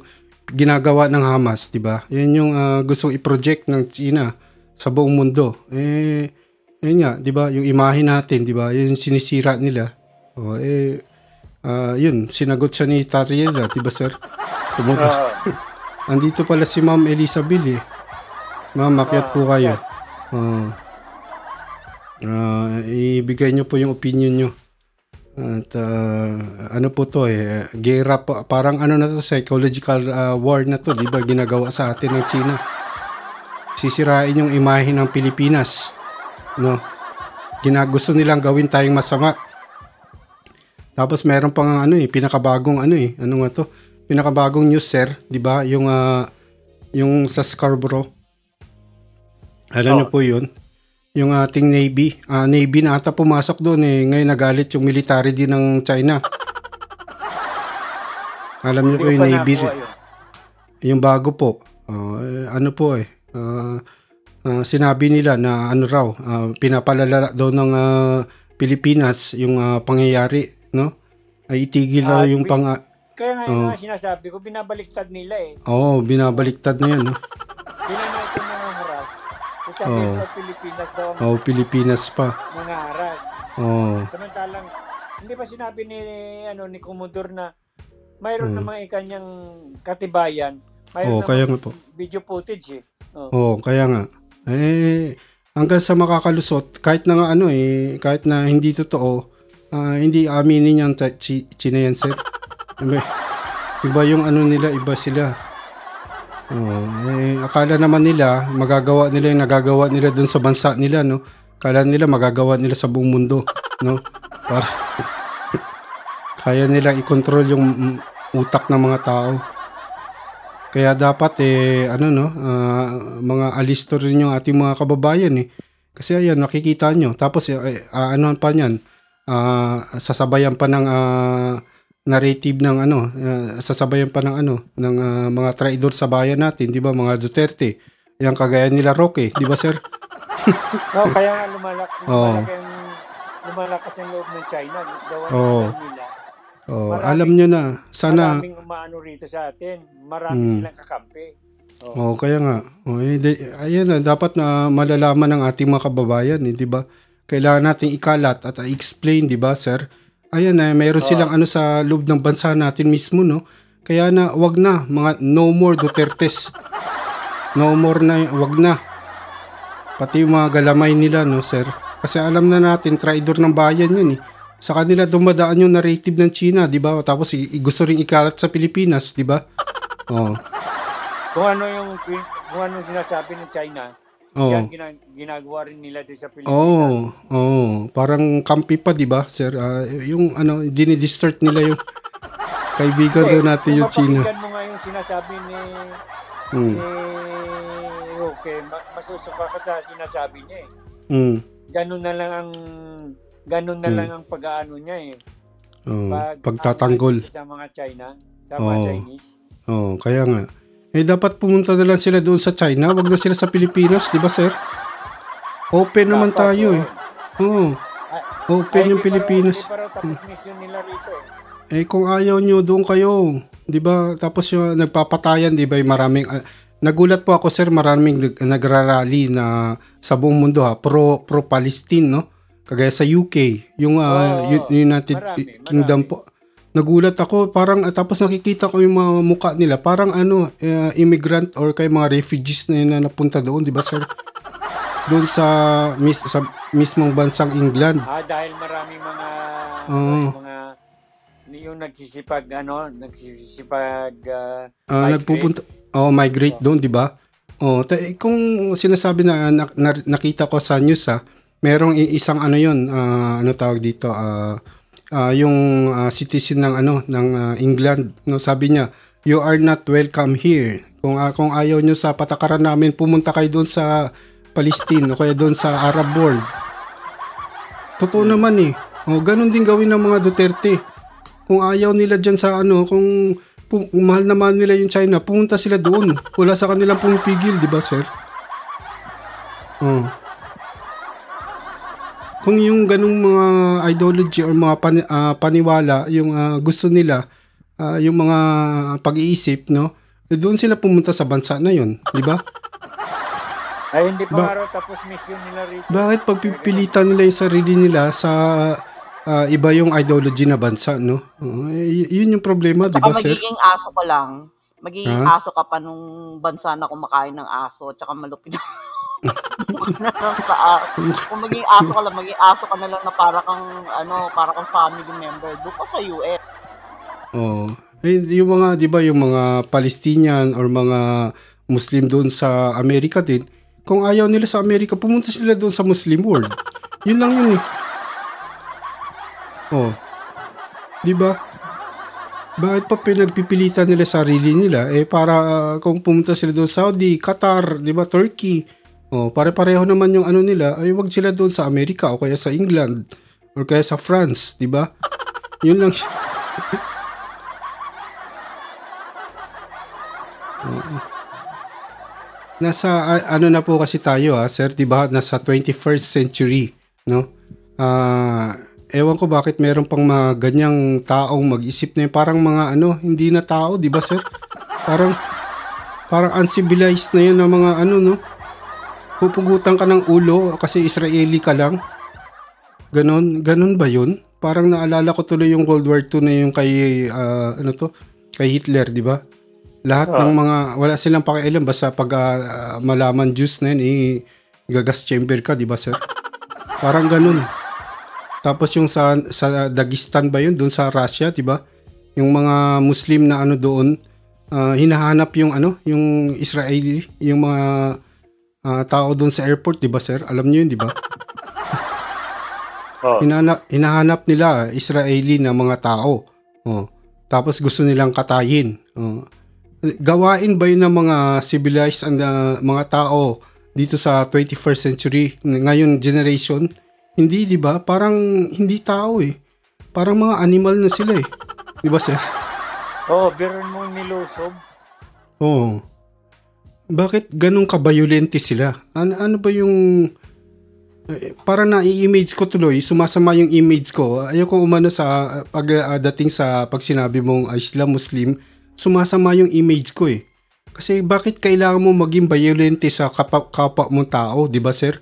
ginagawa ng Hamas, di ba? Yan yung gustong i-project ng China sa buong mundo. Yun nga, di ba? Yung imahe natin, di ba? Yun yung sinisira nila. Yun, sinagot siya ni Tariela, di ba, sir? Andito pala si Ma'am Elizabeth, eh. Ma'am, makiat po kayo. Ibigay nyo po yung opinion nyo. At ano po to, gera po, parang ano na to, psychological war na to, di ba? Ginagawa sa atin ng China. Sisirain yung imahe ng Pilipinas, no? Gusto nilang gawin tayong masama. Tapos meron pang pinakabagong ano nga to? Pinakabagong news, sir, 'di ba? Yung sa Scarborough. Alam niyo po 'yun? Yung ating Navy, Navy na ata pumasok doon ngayon nagalit yung military din ng China. Alam niyo po yung Navy, yung bago po. Ano po sinabi nila na ano raw, pinapalala daw ng Pilipinas yung pangyayari, no? Ay itigil daw yung kaya nga sinasabi ko, binabaliktad nila eh. Oo, binabaliktad na yan, no? Natin mga haras. Sabi sa Pilipinas daw. Pilipinas pa. Mga haras. Samantalang, hindi ba sinabi ni Commodore na mayroon namang ikanyang katibayan. Mayroon kaya nga po. Video footage eh. Kaya nga. Hanggang sa makakalusot, kahit na nga kahit na hindi totoo, hindi aminin yung China yan, sir. Iba yung nila, iba sila. Akala naman nila, magagawa nila yung nagagawa nila dun sa bansa nila, no? Akala nila magagawa nila sa buong mundo, no? Para kaya nila i-control yung utak ng mga tao. Kaya dapat mga alisto rin yung ating mga kababayan eh. Kasi ayan, nakikita nyo. Tapos ano pa niyan? Sasabayan pa ng narrative ng sasabayan pa ng ng mga traidor sa bayan natin, 'di ba? Mga Duterte. Yang kagaya nila Roque, 'di ba, sir? Kaya nga lumalakas ang loob ng China. Nila. Alam nyo na. Sana maraming umaano rito sa atin. Maraming silang kakampi. Kaya nga. Ayan na, dapat na malalaman ng ating mga kababayan, 'di ba? Kailangan nating ikalat at i-explain, 'di ba, sir? Ayan na, mayroon silang sa loob ng bansa natin mismo, no? Kaya na, wag na, mga no more Dutertes. No more na, wag na. Pati yung mga galamay nila, no, sir? Kasi alam na natin, traidor ng bayan yun, eh. Sa kanila dumadaan yung narrative ng China, di ba? Tapos gusto rin ikalat sa Pilipinas, di ba? Kung ano yung sinasabi ng China, yan ginagawa rin nila doon sa Pilipinas. Parang kampi pa, di ba, sir? Yung dinidistort nila yung kaibigan doon natin yung China. Kung mo nga yung sinasabi ni okay, masusuka ka sa sinasabi niya eh. Ganun na lang ang pag-aano niya eh. Pagtatanggol sa mga China, sa mga Chinese. Kaya nga. Dapat pumunta na lang sila doon sa China, wag na sila sa Pilipinas, di ba, sir? Open naman tayo eh. Open yung Pilipinas. Hindi pa raw tapos mission nila rito eh. Kung ayaw nyo, doon kayo. Di ba? Tapos yung nagpapatayan, di ba? Maraming, nagulat po ako, sir, maraming nagrarally na sa buong mundo, pro-Palestine, no? Kagaya sa UK, yung United Kingdom po. Nagulat ako, parang tapos nakikita ko yung mga mukha nila, parang immigrant or kay mga refugees na napunta doon, di ba, sir? Doon sa mismong bansang England. Dahil maraming mga yung nagpupunta migrate doon, di ba? Kung sinasabi na nakita ko sa news merong isang tawag dito, yung citizen ng England, no, sabi niya, you are not welcome here. Kung ayaw nyo sa patakaran namin, pumunta kayo doon sa Palestine o kaya doon sa Arab world. Totoo naman eh. Ganun din gawin ng mga Duterte. Kung ayaw nila dyan sa kung mahal na mahal nila yung China, pumunta sila doon. Wala sa kanilang pumipigil, di ba, sir? Kung yung ganung mga ideology or mga paniwala, yung gusto nila, yung mga pag-iisip, no? Doon sila pumunta sa bansa na yun, di ba? Ay, hindi pa nga raw tapos mission nila rito. Bakit pagpipilitan nila yung sarili nila sa iba yung ideology na bansa, no? Yun yung problema, di ba, sir? Magiging aso ka lang. Magiging aso ka pa nung bansa na kumakain ng aso, tsaka malupit kung maging aso ka lang, maging aso ka na lang na para kang family member. Doon ka sa US. Yung mga, di ba, yung mga Palestinian or mga Muslim doon sa Amerika din, kung ayaw nila sa Amerika, pumunta sila doon sa Muslim world. Yun lang yun eh. Di ba? Bakit pa pinagpipilitan nila sarili nila? Para kung pumunta sila doon Saudi, Qatar, di ba, Turkey, pare-pareho naman yung nila, wag sila doon sa Amerika o kaya sa England or kaya sa France, di ba? Yun lang. Nasa na po kasi tayo sir, di ba? Nasa 21st century, no? Ewan ko bakit meron pang mga ganyang taong mag-isip na yun. Parang mga hindi na tao, di ba, sir? Parang uncivilized na yun ng mga no? Pupugutan ka ng ulo kasi Israeli ka lang. Ganon ba yun? Parang naalala ko tuloy yung World War II na yung kay kay Hitler, di ba? Lahat ng mga wala silang pakialam basta pag malaman Jews na yun, gagas chamber ka, di ba, sir? Parang ganun. Tapos yung sa Dagestan ba yun, doon sa Russia, di ba? Yung mga Muslim na doon, hinahanap yung yung Israeli, yung mga tao doon sa airport, di ba, sir? Alam niyo yun, di ba? Hinahanap nila Israeli na mga tao. Tapos gusto nilang katayin. Gawain ba yun ng mga civilized and mga tao dito sa 21st century, ngayon generation? Hindi, di ba? Parang hindi tao eh. Parang mga animal na sila eh. Di ba, sir? Biron mo nilusob. Bakit ganun ka-violente sila? Ano ba yung parang na-i-image ko tuloy, sumasama yung image ko. Ayoko umano sa pagdating sa pag sinabi mong Islam Muslim, sumasama yung image ko eh. Kasi bakit kailangan mo maging violente sa kapwa mong tao, di ba, sir?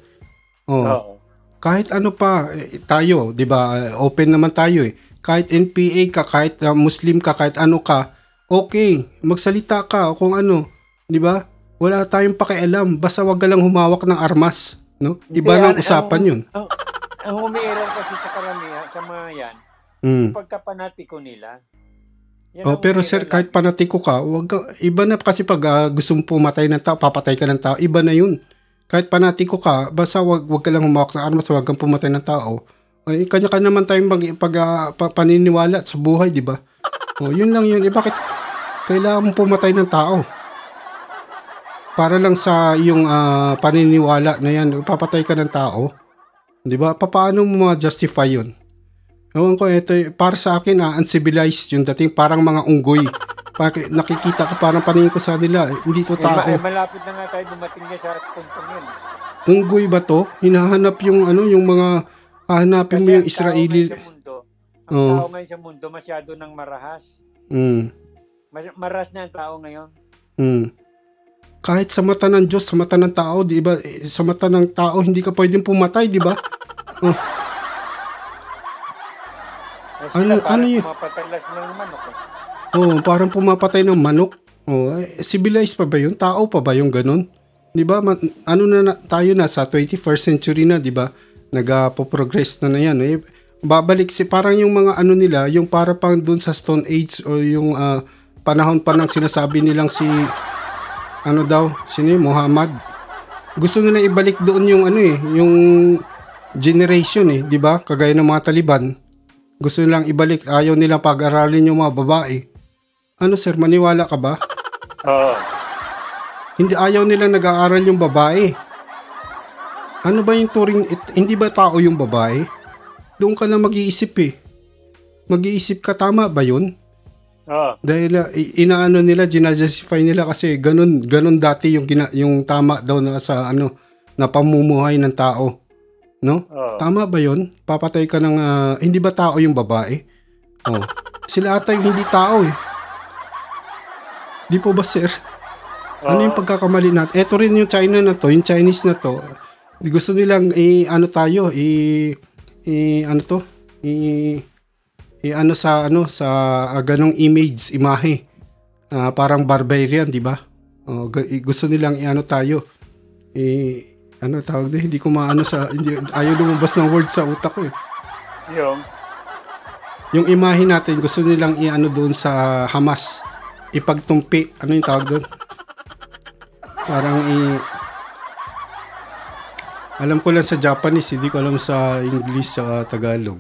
Kahit ano pa tayo, di ba? Open naman tayo eh. Kahit NPA ka, kahit Muslim ka, kahit ano ka, okay, magsalita ka kung di ba? Wala tayong pakialam, basta wag ka lang humawak ng armas, no? Iba ng usapan yun. Ang humiiral kasi sa karamihan, sa mga yan, pagkapanatiko nila. Pero sir, kahit panatiko ka, iba na kasi pag gusto mong pumatay ng tao, papatay ka ng tao, iba na yun. Kahit panatiko ka, basta wag ka lang humawak ng armas, wag kang pumatay ng tao. Kanya-kanya naman tayong paniniwala sa buhay, di ba? Yun lang yun. Bakit kailangan mong pumatay ng tao? Para lang sa iyong paniniwala na yan, papatay ka ng tao. Di ba? Paano mo ma-justify yun? Ewan ko, ito, para sa akin, uncivilized yung dating, parang mga unggoy. Nakikita ko, parang paningin ko sa nila, hindi to tao. Malapit na nga tayo dumating niya sa puntong yun. Unggoy ba to? Hinahanap yung yung mga, hahanapin mo yung Israeli. Ang tao ngayon sa mundo, masyado nang marahas. Maras na ang tao ngayon. Kahit sa mata ng Diyos, sa mata ng tao, di ba? Sa mata ng tao, hindi ka pwedeng pumatay, di ba? Ano yun? Parang pumapatay ng manok. Civilized pa ba yun? Tao pa ba yung ganun? Di ba? Tayo na sa 21st century na, di ba? Nagpo-progress na yan. Babalik parang yung mga nila, yung para pang dun sa Stone Age o yung panahon pa ng sinasabi nilang si Muhammad. Gusto nila ibalik doon yung yung generation di ba? Kagaya ng mga Taliban. Gusto nilang ibalik, ayaw nilang pag-aralin yung mga babae. Sir, maniwala ka ba? Hindi, ayaw nilang nag-aaral yung babae. Ano ba yung turing, hindi ba tao yung babae? doon ka na mag-iisip eh. Mag-iisip ka, tama ba yun? Dahil inaano nila, ginajustify nila kasi ganun dati yung tama daw na sa na pamumuhay ng tao. No? Tama ba yun? Papatay ka ng hindi ba tao yung babae? Sila ata yung hindi tao eh. Di po ba, sir? Ano yung pagkakamali natin? Eto rin yung China na to, yung Chinese na to. Gusto nilang sa ganong imahe. Parang barbarian, di ba? Gusto nilang tayo. Tawag din, hindi ko ayaw lumabas ng word sa utak ko eh. Yung imahe natin, gusto nilang doon sa Hamas. Ipagtumpi. Ano yung tawag doon? Parang alam ko lang sa Japanese, hindi ko alam sa English sa Tagalog.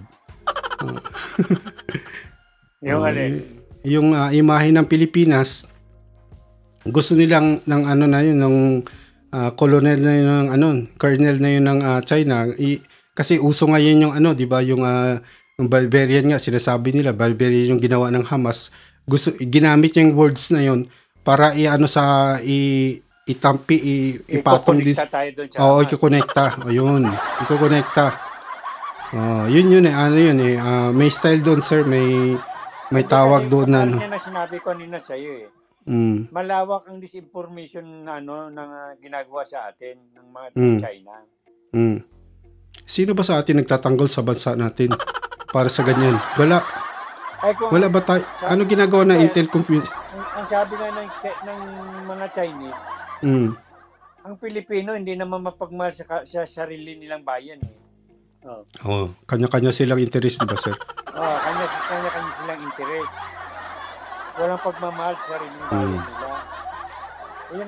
Yung imahe ng Pilipinas, gusto nilang ng colonel na yun ng colonel na yun ng China. Kasi uso ngayon yung di ba, yung barbarian nga, sinasabi nila barbarian yung ginawa ng Hamas. Ginamit yung words na yun para itampi, ipatong din. Ikukonekta. Ayun, ikukonekta. Yun may style doon, sir, may tawag doon na sinabi ko kanina sa iyo malawak ang disinformation na ginagawa sa atin ng mga China. Sino ba sa atin nagtatanggol sa bansa natin para sa ganyan? Wala ba tayo? Ano ginagawa na Intel Computer? Ang sabi nga ng mga Chinese, ang Pilipino hindi naman mapagmahal sa sarili nilang bayan eh. Kanya-kanya silang interest, di ba, sir? Kanya-kanya silang interest. Walang pagmamahal sa sarili bayan nila.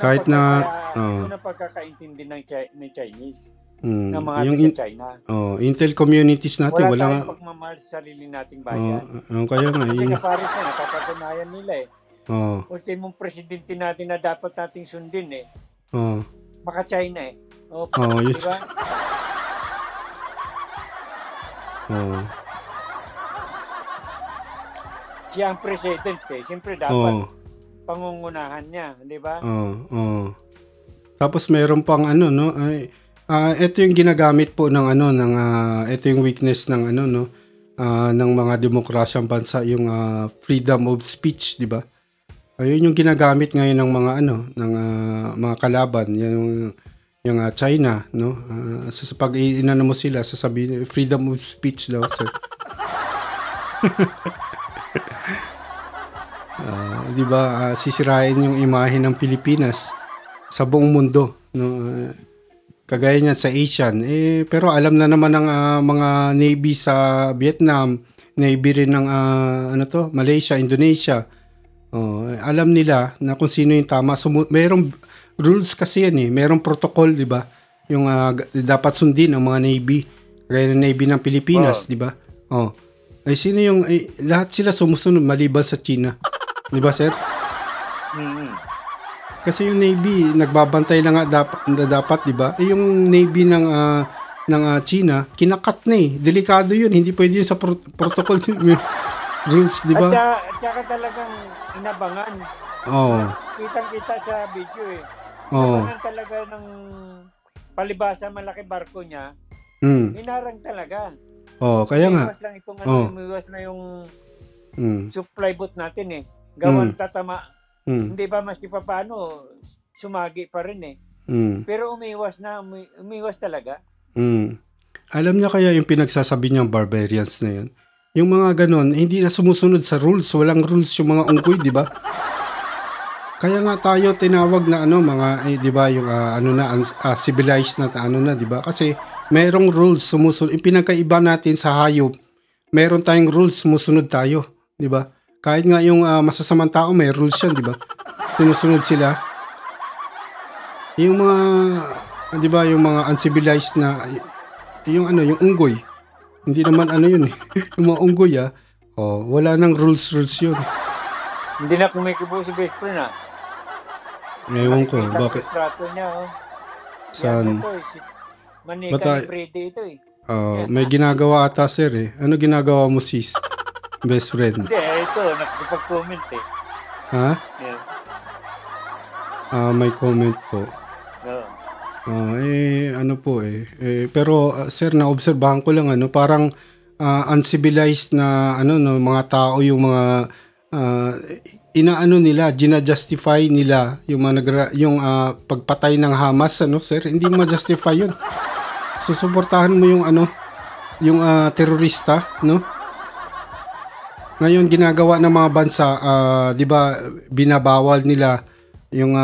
Kahit na yun ang pagkakaintindi ng Chinese. Ng mga China. Intel communities natin wala tayong pagmamahal sa sarili nating bayan. Kaya nga kasi kaparis na napapatunayan nila eh. Ultimong presidente natin na dapat nating sundin eh. Maka-China eh. Diba? Siya ang president eh. Siyempre dapat pangungunahan niya, di ba? Tapos meron pang ito yung ginagamit po ng ito yung weakness ng ng mga demokrasyang bansa, yung freedom of speech, di ba? Ayun yung ginagamit ngayon ng mga ng mga kalaban, yung China, no? Sa pag inano mo sila, sasabihin freedom of speech daw, sir. Di ba, sisirain yung imahe ng Pilipinas sa buong mundo, no? Kagaya niyan sa Asian, pero alam na naman ng mga Navy sa Vietnam, Navy rin ng Malaysia, Indonesia. Alam nila na kung sino yung tama. Merong rules kasi yan merong protocol, di ba? Yung dapat sundin ng mga Navy, kagaya ng Navy ng Pilipinas, di ba? Sino yung lahat sila sumusunod maliban sa China. Di ba, sir? Kasi yung Navy, nagbabantay lang dapat, di ba? Yung Navy ng China, kinakat na Delikado yun. Hindi pwede yun sa protocol rules, di ba? At saka talagang inabangan. Kitang-kita sa video Inabangan talaga ng palibasa malaki barko niya. Inarang talaga. Kaya nga. Umiwas lang itong umiwas na yung supply boat natin Gawan tatama. Hindi ba mas paano sumagi pa rin Pero umiwas talaga. Alam niya kaya yung pinagsasabi niyang barbarians na yun? Yung mga ganon, hindi na sumusunod sa rules. Walang rules yung mga unggoy, di ba? Kaya nga tayo tinawag na mga di ba, yung civilized na di ba? Kasi merong rules sumusunod. Yung pinagkaiba natin sa hayop, meron tayong rules, sumusunod tayo, di ba? Kahit nga yung masasamang tao, may rules yan, di ba? Sinusunod sila. Yung mga, di ba, yung mga uncivilized na, yung unggoy. Hindi naman yun yung mga unggoy, wala nang rules yun. Hindi na kumikibo si best friend, Ewan ko, bakit? Trato niya, Saan? Manika Freddy ito, May ginagawa ata, sir eh. Ano ginagawa mo, sis? Best friend. Hindi, ito, nakapag-comment eh. Ha? Yeah. May comment po. Oo. Ano po eh. Pero sir, naobserbahan ko lang parang uncivilized na no, mga tao yung mga inaano nila, gina-justify nila yung yung pagpatay ng Hamas sir, hindi mo ma-justify yun. Susuportahan mo yung yung terorista, no? Ngayon ginagawa ng mga bansa, 'di ba, binabawal nila yung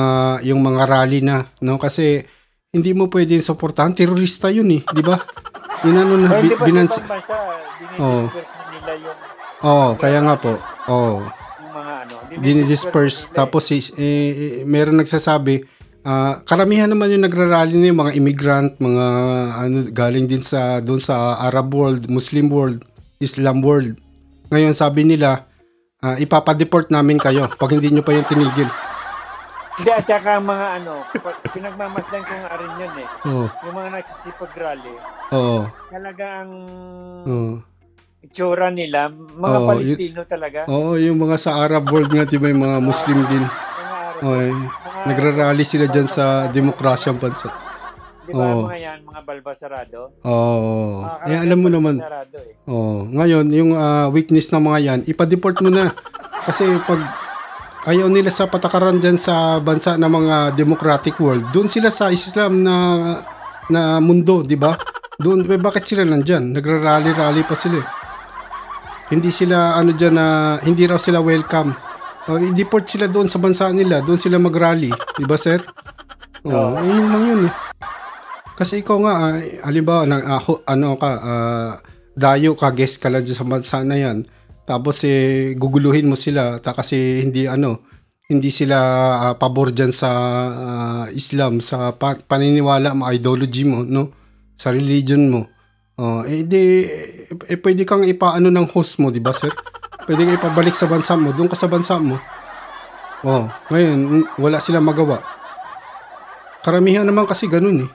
mga rally na, no? Kasi hindi mo pwedeng suportahan, terorista yun eh, 'di ba? Inano na binansa. Kaya nga po. Yung mga dinidisperse. Tapos meron nagsasabi, karamihan naman yung nagrarally na yung mga immigrant, mga galing din doon sa Arab world, Muslim world, Islam world. Ngayon sabi nila, ipapadeport namin kayo pag hindi nyo pa yung tinigil. Hindi, at saka mga pinagmamasdan ko nga rin yun eh. Yung mga nagsisipag-rally. Talagang itsura nila, mga Palestino talaga. Yung mga sa Arab world nga, diba, yung mga Muslim din. Nagrarally sila dyan sa demokrasyang bansa. Di ba mga yan, mga balbasarado? Alam mo naman. Ngayon, yung weakness ng mga yan, ipa-deport mo na. Kasi pag ayaw nila sa patakaran dyan sa bansa ng mga democratic world, doon sila sa Islam na mundo, di ba? Doon, bakit sila nandyan? Nagrarally-rally pa sila. Hindi sila, dyan hindi raw sila welcome. I-deport sila doon sa bansa nila, doon sila mag-rally. Di ba, sir? Yun lang yun eh. Kasi ikaw nga, halimbawa, dayo ka, guest ka lang dyan sa bansa na yan. Tapos guguluhin mo sila kasi hindi sila pabor dyan sa Islam, sa paniniwala mo, ideology mo, no? Sa religion mo. Pwede kang ipaano ng host mo, di ba, sir? Pwede kang ipabalik sa bansa mo, doon ka sa bansa mo. Ngayon, wala silang magawa. Karamihan naman kasi ganun eh.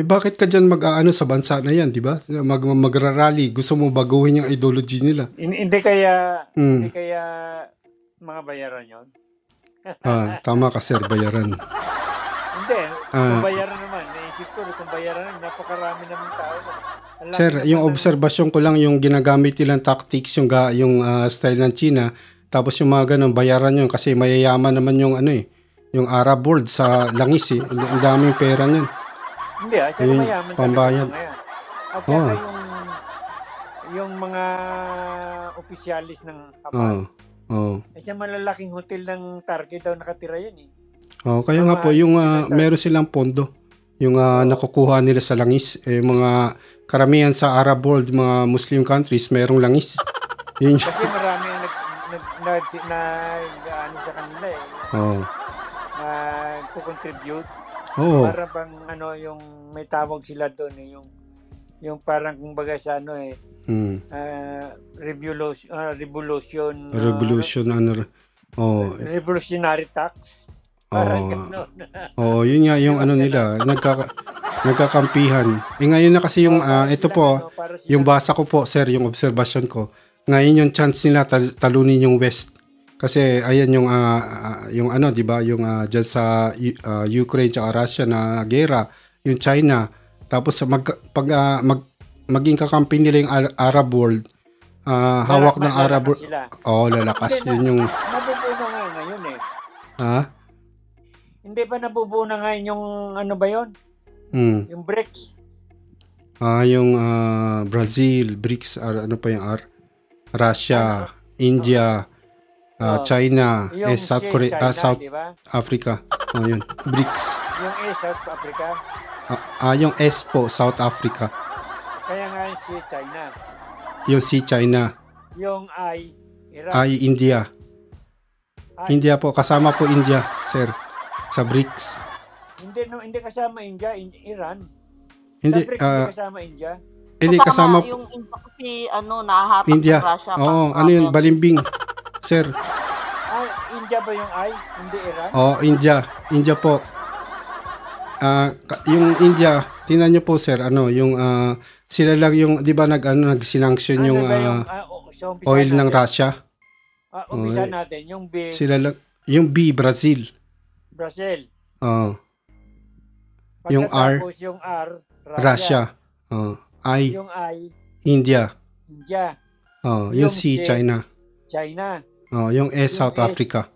Bakit ka dyan mag-aano sa bansa na yan, di ba? Magrarally, gusto mo baguhin yung ideology nila. Hindi kaya mga bayaran yon? Tama ka, sir, bayaran. Hindi, kung bayaran naman, naisip ko, kung bayaran, napakarami naman tao. Sir, yung obserbasyon ko lang, yung ginagamit nilang tactics, yung style ng China, tapos yung mga ganun, bayaran yun kasi mayayaman naman yung yung Arab world sa langis eh. Ang daming pera niyan. Hindi, at saka mayaman pambayad. At saka yung mga opisyalis ng Hamas. Kasi malalaking hotel ng Turkey daw nakatira yan eh. Kaya nga po, yung meron silang pondo. Yung nakukuha nila sa langis. Mga karamihan sa Arab world, mga Muslim countries, merong langis. Yun. Kasi marami sa kanila eh. Nagko-contribute. Para bang yung may tawag sila doon eh, yung parang kumbaga sa revolutionary tax. Yun nga yung nila, nagkakampihan. Ngayon na kasi yung ito po, yung basa ko po, sir, yung observation ko. Ngayon yung chance nila talunin yung West. Kasi ayan yung di ba, yung diyan sa Ukraine at Russia na gera, yung China. Tapos maging kakampi nila yung Arab world. Hawak ng Arab world. Lalakas. Yun yung nabubuo na ngayon eh. Hindi ba nabubuo na ngayon yung ba yon? Yung BRICS. Yung Brazil, BRICS, pa yung Russia, India, China, South Korea, China, South diba? Africa. Yun, BRICS. Yung South Africa. Yung S po, South Africa. Kaya nga yung China. Yung China. Yung I, Iran. India. India po, kasama po India, sir, sa BRICS. Hindi kasama India, Iran. Hindi, sa BRICS hindi kasama India. Hindi kasama yung India kasi nahahatak India. sa Russia. Yun, balimbing. Sir. India ba yung I? Hindi Iran? India. India po. Yung India, tingnan niyo po sir, yung sila lang yung, di ba nagsinanction yung oil ng Russia? Umpisa natin, yung B. Sila lang, yung B, Brazil. Brazil. Yung R, yung R, Russia. I, yung I, India. India. Yung C, China. China. Yung S, South Africa.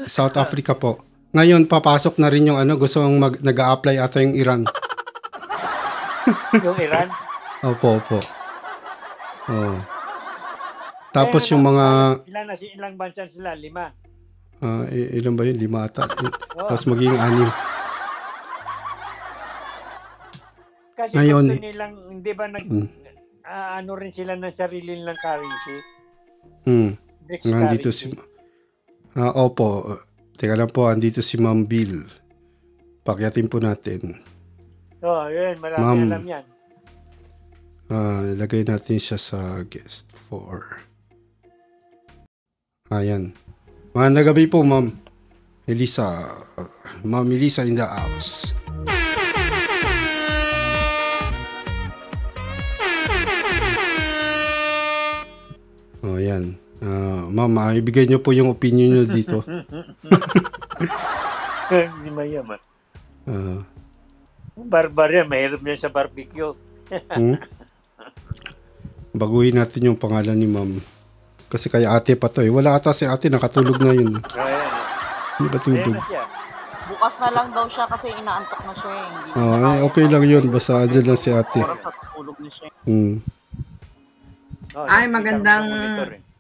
South Africa po. Ngayon, papasok na rin yung gusto mong nag-a-apply ata yung Iran. Yung Iran? Opo. Tapos yung mga... Ilang bansa sila? 5? Ilan ba yun? 5 ata. Tapos magiging 6. Kasi ngayon, gusto nilang, hindi ba ano rin sila ng sarili nilang currency? BRICS nandito currency. Opo. Teka lang po, andito si Ma'am Bill. Pakyatin po natin. Yun. Marami alam yan. Ilagay natin siya sa guest 4. Ayan. Magandang gabi po, Ma'am Elisa. Ma'am Elisa in the house. Ayan. Ma'am, ibigay niyo po yung opinion niyo dito. Hindi mayaman. Barbar yan. Mahirap niya sa barbecue. Baguhin natin yung pangalan ni Ma'am. Kasi kaya ate pa to eh. Wala ata si ate, nakatulog na yun. Hindi ba tulog? Bukas na lang daw siya kasi inaantok na siya. Hindi okay lang yun. Basta andyan lang si ate. oras at tulog na siya. Ay,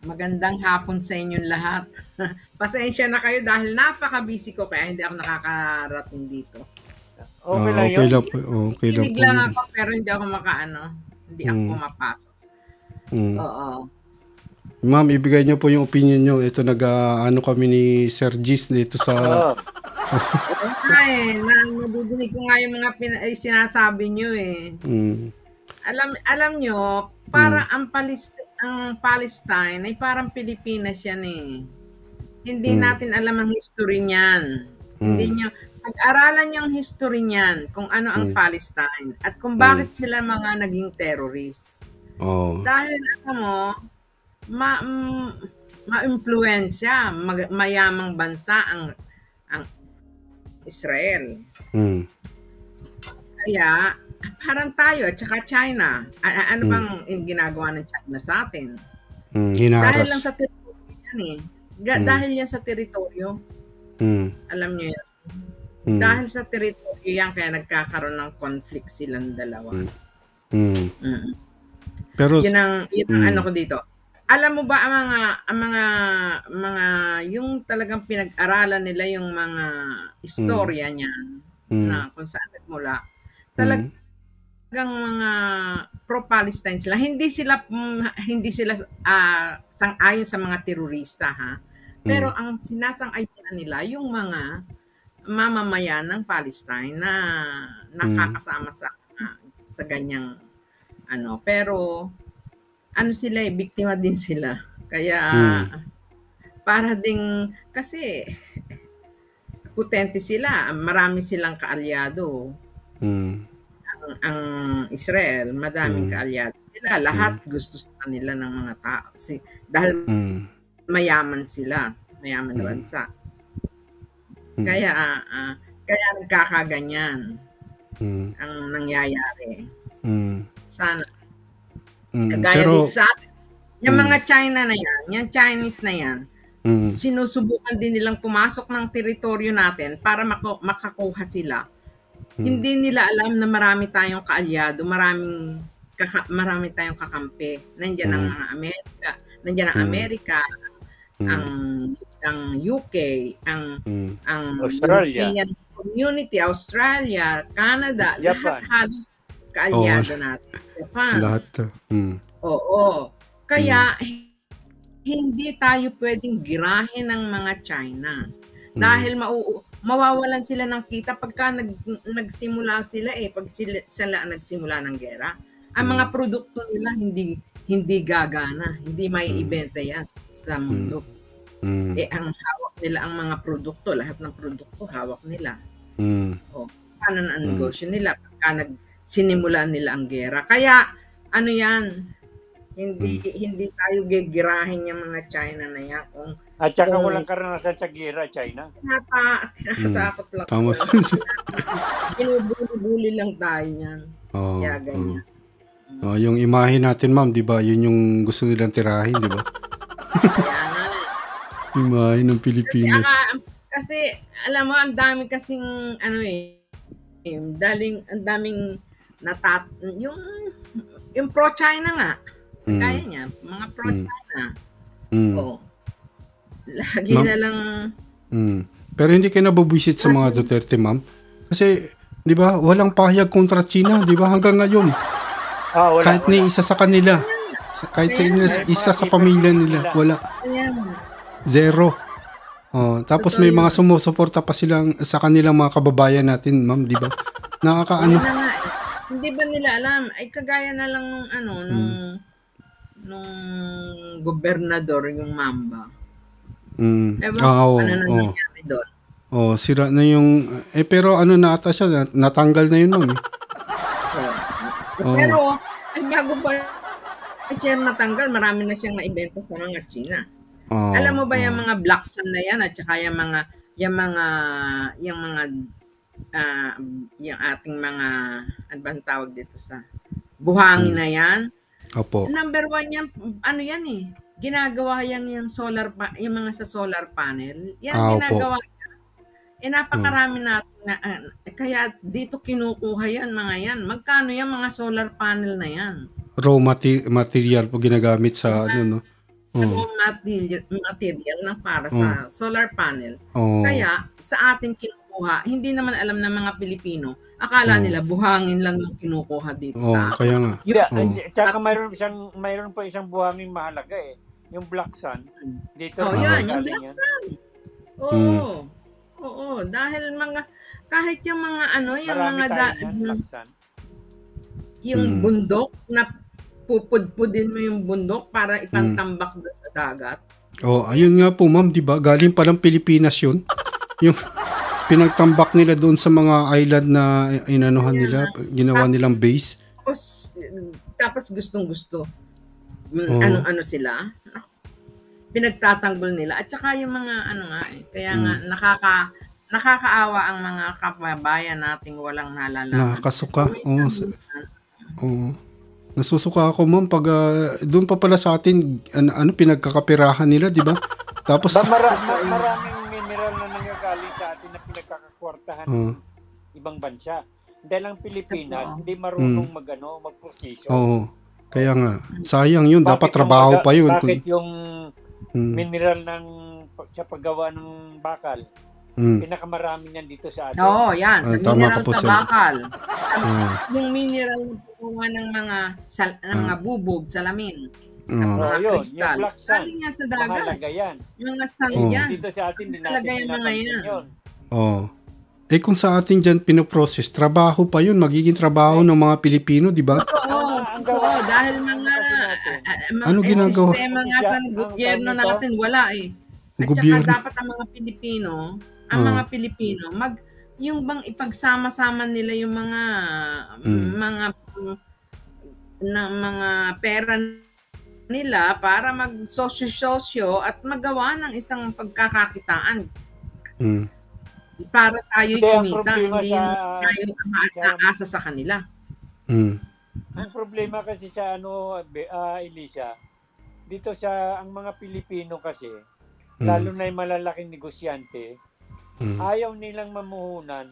magandang hapon sa inyong lahat. Pasensya na kayo dahil napaka-busy ko kaya hindi ako nakakarating dito. Okay lang yun. Okay lang Hilig lang ako pero hindi ako hindi ako pumapasok. Oo. Ma'am, ibigay niyo po yung opinion niyo. Ito kami ni Sir Gis dito sa... Nadudunig ko nga yung mga sinasabi niyo eh. Alam niyo, para ang Palestine ay parang Pilipinas yan eh. Hindi natin alam ang history niyan. Hindi niyo pag-aralan niyo ang history niyan kung ano ang Palestine at kung bakit sila mga naging terrorists. Dahil ma-impluwensya, mayamang bansa ang Israel. Kaya parang tayo at saka China. Ano bang ginagawa ng China sa atin? Dahil lang sa teritoryo yan eh. Dahil yan sa teritoryo. Alam niyo yan. Dahil sa teritoryo yan kaya nagkakaroon ng conflict silang dalawa. Pero yun ang ano ko dito. Alam mo ba ang mga yung talagang pinag-aralan nila yung mga istorya niyan na kung saan nagmula. Talagang mga pro-Palestine sila. Hindi sila sang-ayon sa mga terorista ha. Pero ang sinasang-ayon nila yung mga mamamayan ng Palestine na nakakasama sa ganyang pero sila biktima din sila. Kaya para ding kasi potente sila, marami silang kaalyado. Ang Israel, madaming kaalyado sila. Lahat gusto sa kanila ng mga tao. Dahil mayaman sila, mayaman na bansa. Kaya nagkakaganyan ang nangyayari. Sana. Kagaya din sa atin. Yung mga China na yan, yung Chinese na yan, sinusubukan din nilang pumasok ng teritoryo natin para makakuha sila. Hindi nila alam na marami tayong kaalyado, marami tayong kakampi. Nandiyan ang mga Amerika, nandiyan ang Amerika, ang UK, ang Australia, European Community, Australia, Canada, lahat halos kaalyado natin. Japan. Lahat. Oo. Kaya hindi tayo pwedeng girahin ng mga China. Dahil mawawalan sila ng kita pagka nagsimula sila pag sila nagsimula ng gera. Ang mga produkto nila hindi gagana, hindi may ibenta yan sa mundo. Ang hawak nila ang mga produkto, lahat ng produkto hawak nila. paano ang negosyo nila pagka sinimulan nila ang gera. Kaya, ano yan, hindi tayo gigirahin yung mga China na yan. At saka walang karanasan sa gera, China. Tinatakot lang. Tama. Binubuli lang tayo yan. Kaya ganyan. Yung imahe natin, ma'am, di ba? Yun yung gusto nilang tirahin, di ba? Imahe ng Pilipinas. Kasi alam mo, ang dami kasing, ang daming yung pro-China nga. Kaya niya, mga pro-China. Lagi na lang. Pero hindi kayo nabubwisit sa mga Duterte, ma'am. Kasi, di ba, walang pahayag kontra China, di ba, hanggang ngayon. Kahit ni isa sa kanila. Kahit sa isa sa pamilya nila, wala. Zero. Tapos may mga sumusuporta pa silang sa kanilang mga kababayan natin, ma'am, di ba? Nakakaano. Hindi ba nila alam? Ay, kagaya na lang nung gobernador, yung Mamba. Nangyari doon? Sira na yung... pero ano na ata siya, natanggal na yun, ma'am. Pero, bago pa siya natanggal, marami na siyang naibenta sa mga China. Alam mo ba yung mga black sun na yan at saka yung ating mga ano bang tawag dito sa buhangin na yan? Opo. Number 1 yan, yan ginagawa yan yung yung mga sa solar panel. Yan ginagawa yan. Napakarami natin kaya dito kinukuha yan mga yan. Magkano yan mga solar panel na yan? Raw material po ginagamit sa no? Material na para sa solar panel. Kaya sa ating kinukuha, hindi naman alam ng mga Pilipino, akala nila buhangin lang yung kinukuha dito sa atin. Kaya nga. Tsaka mayroon pa isang buhangin mahalaga yung black sun. Dito yan, yung black sun. Oo, dahil kahit yung mga yung bundok na pupudpudin mo yung bundok para ipantambak doon sa dagat. Ayun nga po, ma'am, di ba? Galing palang Pilipinas yun. Yung pinagtambak nila doon sa mga island na inanuhan nila, ginawa nilang base. Tapos gustong-gusto. Ano sila? Pinagtatanggol nila. At saka yung mga kaya nga nakakaawa ang mga kababayan nating walang nalalaman. Nakakasuka. Nasusuka ako, ma'am, pag doon pa pala sa atin pinagkakapirahan nila, di ba? Tapos maraming mineral na nanggagaling sa atin na pinagkakakwartahan ng ibang bansa. Dahil ang Pilipinas hindi marunong magprosesyo. Kaya nga, sayang yun, dapat trabaho pa yun. Bakit yung mineral sa paggawa ng bakal? Pinakamarami niyan dito sa atin. Yan. Sa mineral sa bakal. Yung mineral na paggawa ng mga bubog, salamin. Mga kristal. Yung black sun. Galing yan sa dagat. Mahalaga yan. Yung sun yan. Dito sa atin, din natin pinapansin yun. Kung sa atin dyan pinoprocess, trabaho pa yun. Magiging trabaho ng mga Pilipino, di ba? Dahil mga ginagawa? Sistema nga sa gobyerno natin, wala At saka dapat ang mga Pilipino, yung bang ipagsama-sama nila yung mga pera nila para mag-sosyo-sosyo at magawa ng isang pagkakakitaan. Para tayo kumita, hindi tayo aasa sa kanila. Ang problema kasi sa Elisa, dito ang mga Pilipino kasi, lalo na yung malalaking negosyante, ayaw nilang mamuhunan.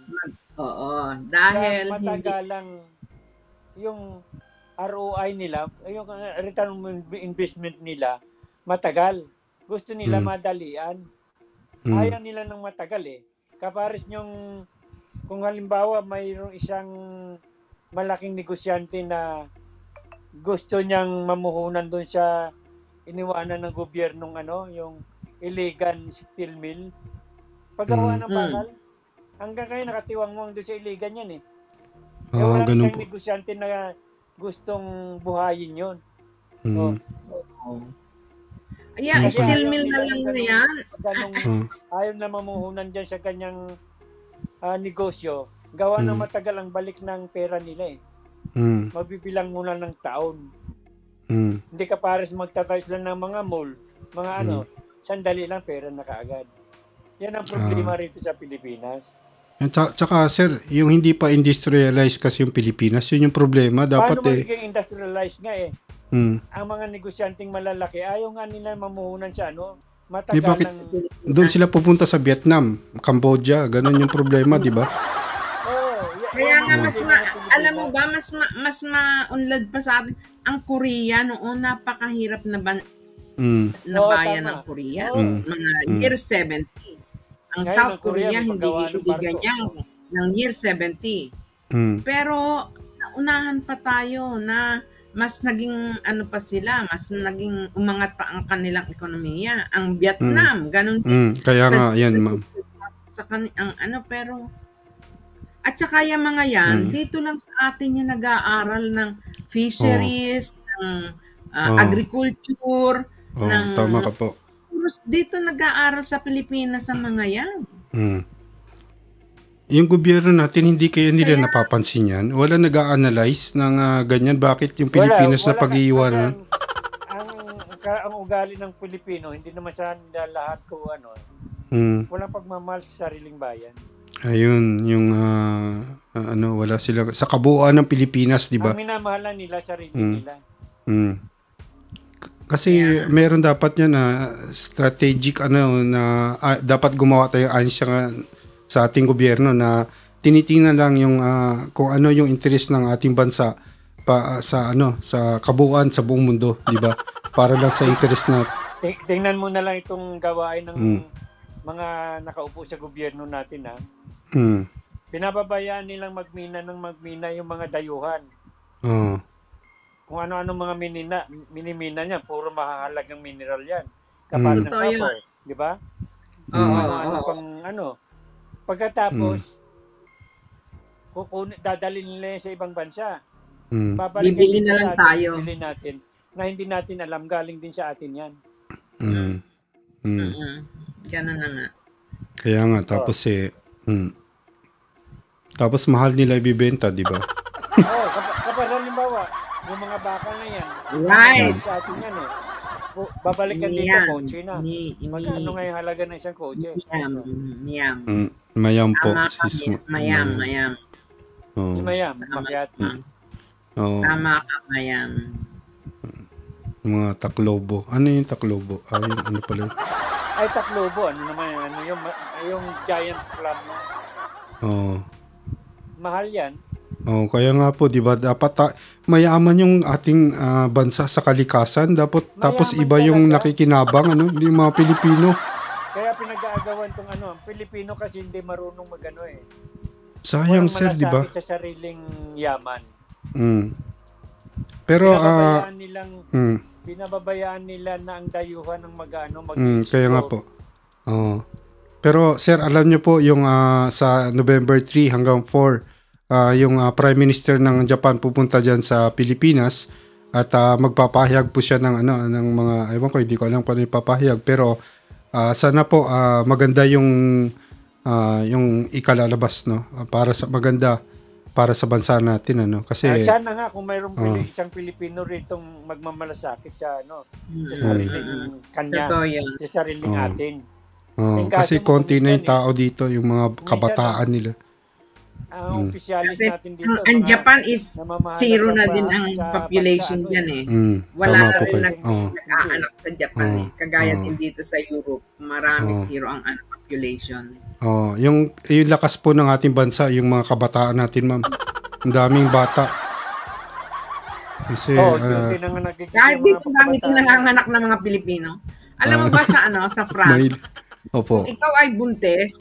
Dahil matagalang yung ROI nila, yung return on investment nila, matagal. Gusto nila madalian. Ayaw nila ng matagal Kapares nyong, kung halimbawa mayroong isang malaking negosyante na gusto niyang mamuhunan doon sa iniwanan ng gobyernong yung illegal steel mill. Paggawa ng bakal, hanggang ngayon nakatiwangwang doon sa illegal yan walang isang negosyante na gustong buhayin yun. Steel mill na lang na yan. Ayaw na mamuhunan dyan sa kanyang negosyo. gawa na matagal ang balik ng pera nila eh. Magbibilang muna ng taon. Hindi ka pares magtatayo lang ng mga mall, mga sandali lang pera na kaagad. Yan ang problema rito sa Pilipinas. Tsaka sir, yung hindi pa industrialized kasi yung Pilipinas, yun yung problema. Dapat paano magiging industrialized nga eh? Ang mga negosyanteng malalaki, ayaw nga nila mamuhunan sa matagal doon sila pupunta sa Vietnam, Cambodia, ganun yung problema, di ba? Kaya nga alam mo ba, mas maunlad pa sa atin ang Korea noon, napakahirap na bayan ng Korea, mga year 70. Ang South Korea hindi ganyan ng year 70. Pero naunahan pa tayo na mas naging pa sila, mas naging umangat pa ang kanilang ekonomiya. Ang Vietnam, ganun din. Kaya nga, yan ma'am. Pero at saka yung mga yan, dito lang sa atin yung nag-aaral ng fisheries, ng agriculture, tama ka po. Dito nag-aaral sa Pilipinas sa mga yan. Yung gobyerno natin, hindi kaya nila napapansin yan? Wala nag-a-analyze ng ganyan? Bakit yung Pilipinas na pag-iiwanan? Ang ugali ng Pilipino, hindi naman sa lahat ko walang pagmamahal sa sariling bayan. Ayun, yung wala sila sa kabuuan ng Pilipinas, di ba? Ang minamahalan nila sarili nila. Kasi meron dapat yan na strategic na dapat gumawa tayo sa ating gobyerno na tinitingnan lang yung kung ano yung interest ng ating bansa sa kabuuan sa buong mundo, di ba? Para lang sa interest natin. Tingnan mo na lang itong gawain ng mga nakaupo sa gobyerno natin Pinababayaan nilang magmina yung mga dayuhan. Kung ano-ano mga minimina niya, puro mahahalagang mineral yan. Kapag ng copper, di ba? Pagkatapos, dadalhin nila sa ibang bansa. Bibili na lang tayo. Bibili natin, na hindi natin alam, galing din sa atin yan. Ganun na nga. Kaya nga, tapos tapos mahal nila ibibenta, di ba? Kapag halimbawa, yung mga bakal na yan, right. Sa atin yan babalikan dito kotse na. Magkano nga yung halaga ng isang kotse? Mayam po. Mayam. Yung mayam, makyat. Tama ka, mayam. Mga Taclobo. Ano yung Taclobo? Ano pala yun? Ay, Taclobo. Ano naman yung giant club mo. Mahal yan. Kaya nga po, di ba? Dapat mayaman yung ating bansa sa kalikasan. Tapos iba yung nakikinabang, hindi yung mga Pilipino. Kaya pinag-aagawan tong ang Pilipino kasi hindi marunong Sayang, sir, di ba? Sa sariling yaman. Pero binababayaan nila na ang dayuhan ng kaya nga po. Pero sir, alam niyo po yung sa November 3 hanggang 4 yung Prime Minister ng Japan pupunta diyan sa Pilipinas at magpapahayag po siya ng mga hindi ko alam kung ano ipapahayag, pero sana po maganda yung ikalalabas maganda para sa bansa natin kasi sana nga kung mayroong isang Pilipino ritong magmamalasakit sa sariling kanya, sa sariling atin. Kasi konti na yung tao dito, yung mga kabataan nila. Ang opisyalis natin dito. Ang Japan is zero na din ang population diyan Wala na rin nag-aanak sa Japan Kagaya din dito sa Europe, marami zero ang population. Yung lakas po ng ating bansa, yung mga kabataan natin, ma'am. Ang daming bata. Kasi kahit dito dami din nanganganak ng mga Pilipino. Alam mo ba sa France? Opo. Kung ikaw ay buntis,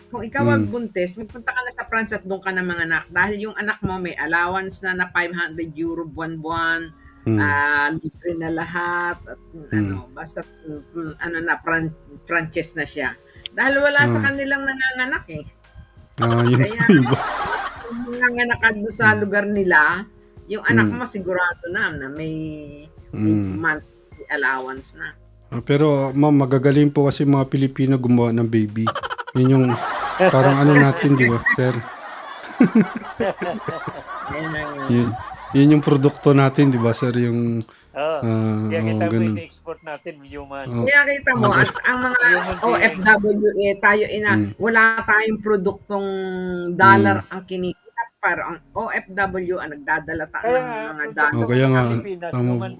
magpunta ka na sa France at doon ka na manganak. Dahil yung anak mo may allowance na €500 buwan-buwan, libre na lahat, at basta Frances na siya. Dahil wala sa kanilang nanganganak Kaya kung nanganganak ka doon sa lugar nila, yung anak mo sigurado na may monthly allowance na. Pero ma'am, magagaling po kasi mga Pilipino gumawa ng baby. Yun yung parang natin, di ba, sir? Yun yung produkto natin, di ba, sir? Yung kaya kita mo i-export natin human. Kaya kita mo, ang mga OFW, tayo wala tayong produktong dollar ang kinikita, pero ang OFW ang nagdadala tayo ng mga dollar. Kaya nga, human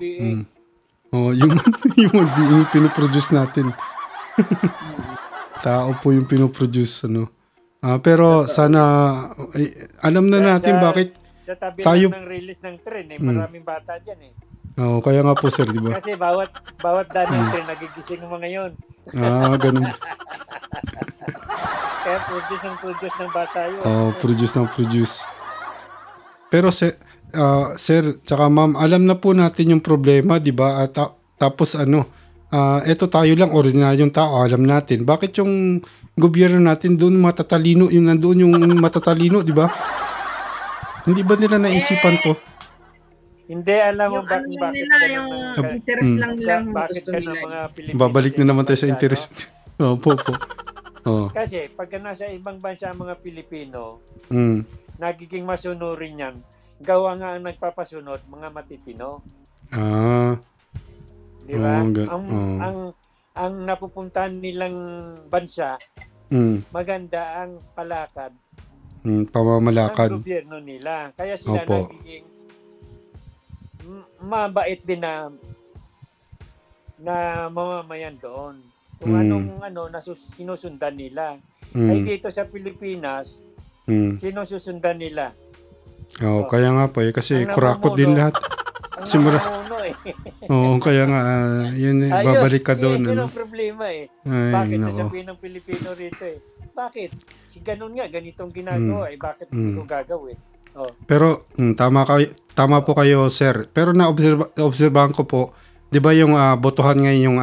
being pinoproduce natin. Tao po yung pinoproduce, ano. Pero sana, alam na natin bakit sa tabi tayo ng release ng tren, maraming bata dyan kaya nga po, sir, di ba? Kasi bawat daan ng tren, nagigising ng mga yon. Ganun. Kaya produce ng bata yun. Produce. Pero sir, tsaka ma'am, alam na po natin yung problema, di ba? Tapos eto tayo lang, ordinaryong tao, alam natin. Bakit yung gobyerno natin doon matatalino, yung nandoon yung matatalino, di ba? Hindi ba nila naisipan to? Hindi, alam mo bakit nila, yung interest lang nila. Bakit ka ng mga Pilipino? Babalik na naman tayo sa interest. Po. Kasi pagka nasa ibang bansa ang mga Pilipino, nagiging masunurin yan. Gawa nga ang nagpapasunod, mga matitino. Di ba? Ang napupuntahan nilang bansa, maganda ang palakad. Pamamalakad. Ng gobyerno nila. Kaya sila nagiging mabait din na mamamayan doon. Kung anong sinusundan nila. Ay dito sa Pilipinas, sinusundan nila. Kaya nga po kasi kurakot din lahat. Simula. Kaya nga yun babalik ka doon. Yun ang problema Bakit sasabihin ng Pilipino rito Bakit? Si ganun nga, ganitong ginagawa bakit hindi ko gagawin? Pero tama po kayo, sir. Pero naobserbahan ko po, 'di ba yung botohan ngayon yung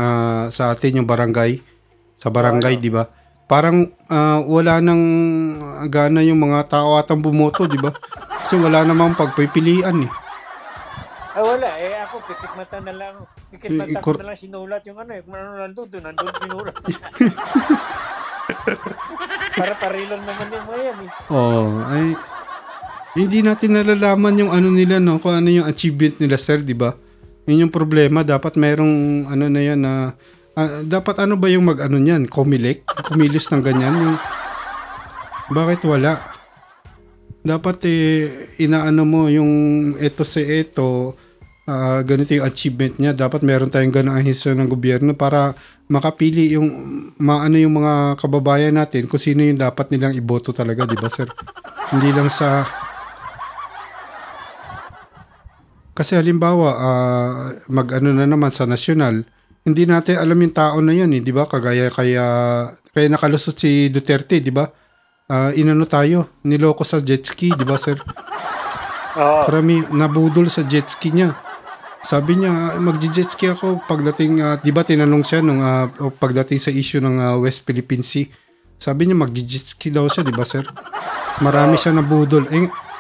sa atin yung barangay, sa barangay, 'di ba? Parang wala nang gana yung mga tao atang bumoto, 'di ba? Kasi wala namang pagpipilian wala ako pikit mata na lang. Pikit mata ko na lang sinulat yung kung nandun sinulat. Para parilong naman yung mga yan hindi natin nalalaman yung nila, no, kung ano yung achievement nila, sir, di ba? Yun yung problema. Dapat mayroong na yan na dapat ba yung niyan? Kumilis ng ganyan? Yung, bakit wala? Dapat inaano mo yung ito ganito yung achievement niya. Dapat meron tayong ganang ahensya ng gobyerno para makapili yung yung mga kababayan natin kung sino yung dapat nilang iboto talaga, di ba, sir? Hindi lang sa kasi halimbawa na naman sa nasyonal, hindi natin alam yung tao na yan di ba? Kaya nakalusot si Duterte, di ba? Tayo, niloko sa jet ski, di ba, sir? Karami nabudol sa jet ski niya. Sabi niya, magje-jet ski ako pagdating, di ba tinanong siya nung pagdating sa issue ng West Philippine Sea. Sabi niya magje-jet ski daw siya, di ba, sir? Marami siya nabudol.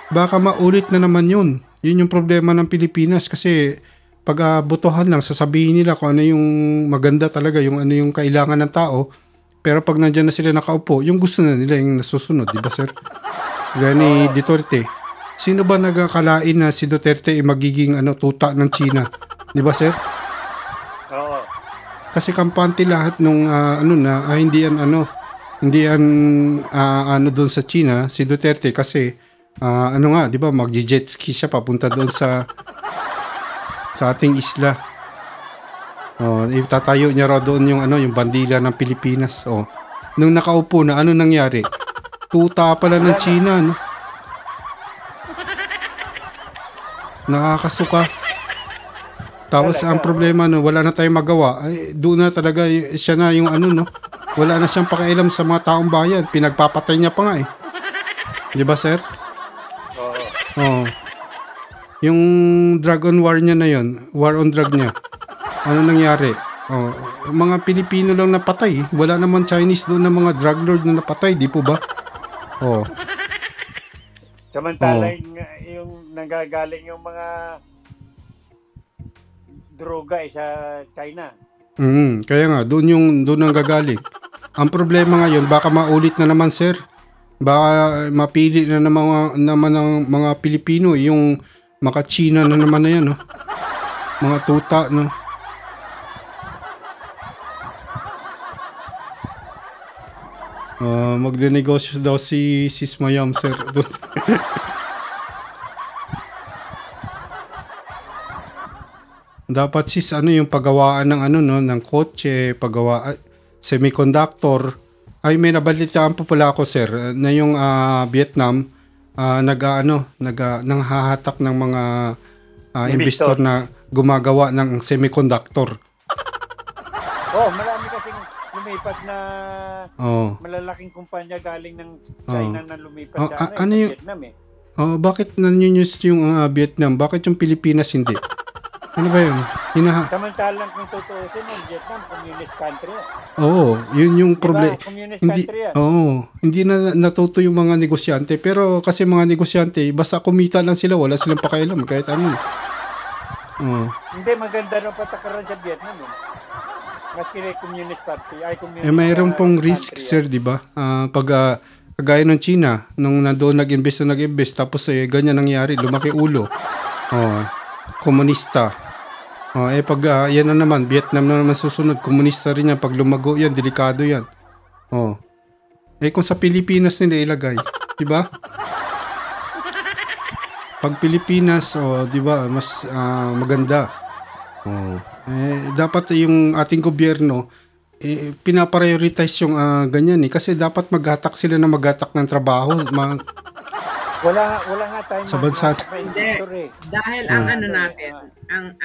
Baka maulit na naman yun. Yun yung problema ng Pilipinas kasi pag botohan lang, sasabihin nila kung ano yung maganda talaga, yung ano yung kailangan ng tao. Pero pag nandiyan na sila nakaupo, yung gusto na nila yung nasusunod, di ba, sir? Gaya ni Duterte. Sino ba nagkakalain na si Duterte magiging tuta ng China? Di ba, sir? Kasi kampante lahat nung hindi yan doon sa China si Duterte kasi di ba magje-jet ski siya papunta doon sa ating isla. Itatayo niya raw doon yung yung bandila ng Pilipinas. Nung nakaupo na, ano nangyari? Tuta pala ng China, no? Nakakasuka. Tapos ang problema, no, wala na tayong magawa. Doon na talaga siya na yung no? Wala na siyang pakialam sa mga taong bayan. Pinagpapatay niya pa nga Di ba, sir? Yung drug on war niya na yon, war on drug niya. Ano nangyari? Mga Pilipino lang napatay. Wala naman Chinese doon na mga drug lord na napatay, di po ba? Samantala yung nanggagaling yung mga droga sa China. Kaya nga doon ang gagaling. Ang problema ngayon, baka maulit na naman, sir. Baka mapili na naman ng mga Pilipino yung maka-China na naman na yan, no? Mga tuta, no? Magdenegosyo daw si Sis Mayam, sir. Dapat sis yung paggawaan ng no, ng kotse, semiconductor. Ay, may nabalitaan po pala ako, sir, na yung Vietnam nanghahatak ng mga investor na gumagawa ng semiconductor. Marami kasing lumipat na malalaking kumpanya galing ng China na lumipat sa Vietnam eh. Bakit nanyunyus yung Vietnam? Bakit yung Pilipinas hindi? Ano ba yun? Samantalang kung tutuusin ng Vietnam, communist country. Yun yung problema. Communist country yan. Hindi na natuto yung mga negosyante. Pero kasi mga negosyante, basta kumita lang sila, wala silang pakialam kahit ano. Hindi, maganda na patakaran sa Vietnam. Maski na communist party. Mayroon pong risk, sir, di ba? Pag kagaya ng China, nung nandoon nag-invest, tapos ganyan nangyari, lumaki ulo. Komunista. Pag yan na naman, Vietnam na naman susunod, komunista rin yan. Pag lumago yan, delikado yan. Kung sa Pilipinas nila ilagay, di ba? Pag Pilipinas, di ba, mas maganda. Dapat yung ating gobyerno, pinaprioritize yung ganyan kasi dapat maghatak sila ng trabaho. Wala nga tayo sa bansa. Dahil ang natin, ang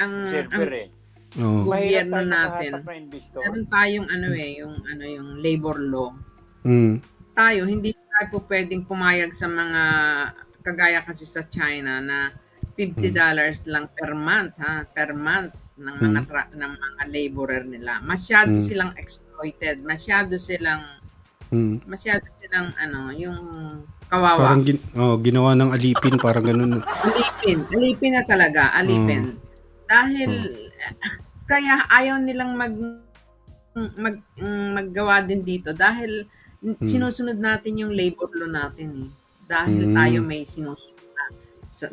gobyerno natin, meron tayong yung labor law. Tayo, hindi tayo po pwedeng pumayag sa mga, kagaya kasi sa China na $50 lang per month ng mga laborer nila. Masyado silang exploited, masyado silang yung kawawa. Parang ginawa ng alipin, parang ganun. Alipin na talaga, alipin. Dahil kaya ayaw nilang maggawa din dito dahil sinusunod natin yung labor law natin Dahil tayo may sinusunod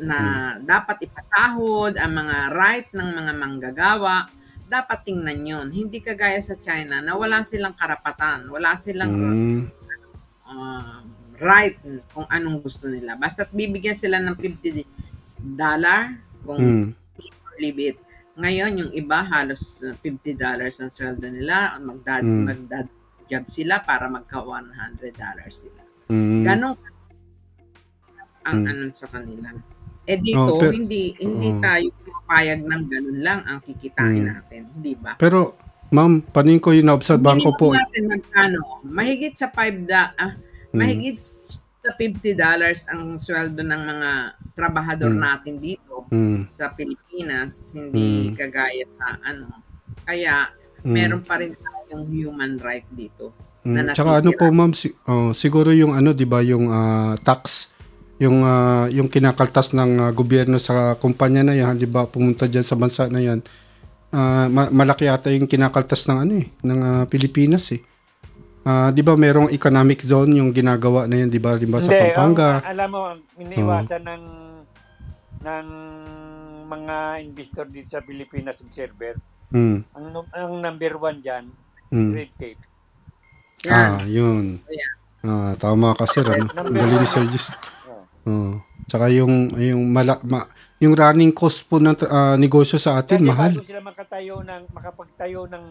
na dapat ipasahod ang mga right ng mga manggagawa, dapat tingnan yun. Hindi kagaya sa China na wala silang karapatan, wala silang right kung anong gusto nila. Basta't bibigyan sila ng $50 kung leave it. Ngayon, yung iba, halos $50 ang sweldo nila. Magdad-job sila para magka $100 sila. Ganon ang sa kanila. Dito, hindi tayo pumapayag ng ganun lang ang kikitain natin. Di ba? Pero, ma'am, panin ko yung na-obserbahan ko po. Natin mahigit sa mahigit sa $50 ang sweldo ng mga trabahador natin dito sa Pilipinas, hindi kagaya sa Kaya meron pa rin tayong human right dito. Tsaka po ma'am, siguro yung 'di ba yung tax, yung kinakaltas ng gobyerno sa kumpanya na yan, 'di ba, pumunta diyan sa bansa na yan. Malaki yata yung kinakaltas ng ng Pilipinas di ba merong economic zone yung ginagawa na yan, di ba sa Pampanga? Alam mo, iniiwasan ng mga investor dito sa Pilipinas observer. Ang number 1 diyan, red tape. Yun. Tama ka, sir. Ang galing ni Sir Jus. Tsaka yung running cost po ng negosyo sa atin, kasi mahal. Kasi bago sila makapagtayo ng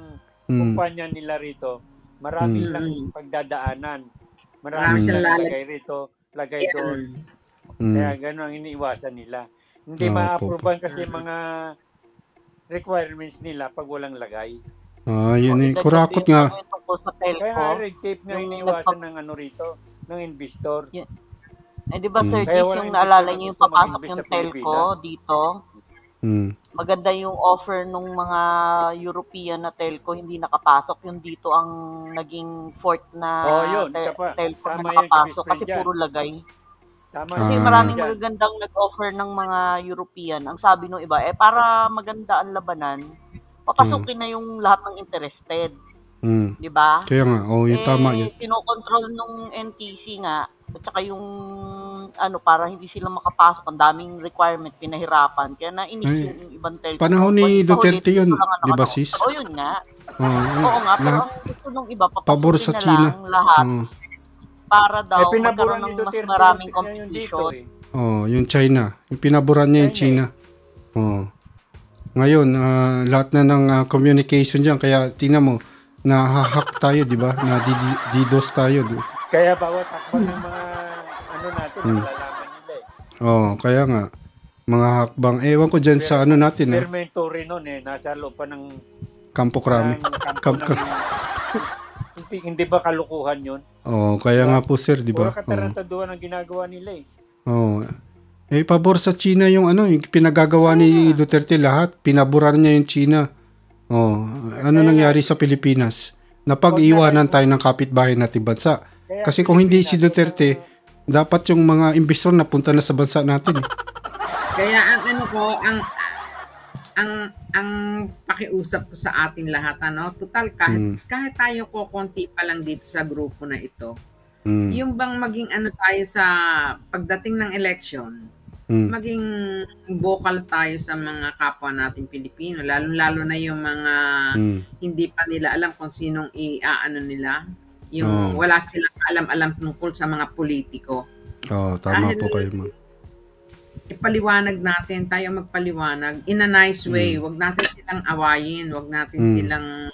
kumpanya nila rito, marami silang pagdadaanan. Marami silang lagay rito, lagay doon. Kaya gano'n ang iniiwasan nila. Hindi ma-approvean kasi mga requirements nila pag walang lagay. Yun kurakot nga. Kaya red tape nga iniiwasan ng rito, ng investor. Di ba, Sir Gis, yung naalala niyo yung papasok yung telco dito? Maganda yung offer nung mga European na telco, hindi nakapasok. Yung dito ang naging fourth na telco na nakapasok kasi puro lagay. Kasi maraming magagandang nag-offer ng mga European. Ang sabi nung iba, para maganda ang labanan, papasukin na yung lahat ng interested. Di ba? Kaya nga, yung tama yun. Kinokontrol nung NTC nga, At saka yung para hindi sila makapasok, ang daming requirement, pinahirapan. Kaya nainis yung ibang telco. Panahon ni Duterte yun, di ba sis? Oo, yun nga. Oo nga, pero ang gusto nung iba, pabor sa papasokin na China. lang lahat para daw magkaroon ng mas Duterte, maraming competition. Yung China. Yung pinaboran niya yung China. Ngayon, lahat na ng communication dyan, kaya tingnan mo, nahahack tayo, di ba? Na DDoS tayo. Di ba? Kaya bawat hakbang ng mga natin, nalalaman nila kaya nga, mga hakbang. Ewan ko dyan sa natin. Fermentory nun nasa loob pa ng Campo Crame. Hindi ba kalukuhan yun? Kaya nga po sir, di ba? Puro katarantaduhan ang ginagawa nila pabor sa China yung yung pinagagawa ni Duterte lahat. Pinaboran niya yung China. Nangyari sa Pilipinas? Napag-iwanan tayo ng kapitbahay nating bansa. Kasi kung hindi si Duterte, dapat yung mga investor na punta na sa bansa natin. Kaya ang pakiusap ko sa ating lahat, total kahit tayo konti pa lang dito sa grupo na ito, yung bang maging tayo sa pagdating ng election, maging vocal tayo sa mga kapwa nating Pilipino, lalo na yung mga hindi pa nila alam kung sinong nila, yung wala silang alam tungkol sa mga politiko. Tama po kayo, ma'am. Ipaliwanag natin, tayo magpaliwanag in a nice way. Wag natin silang awayin, wag natin silang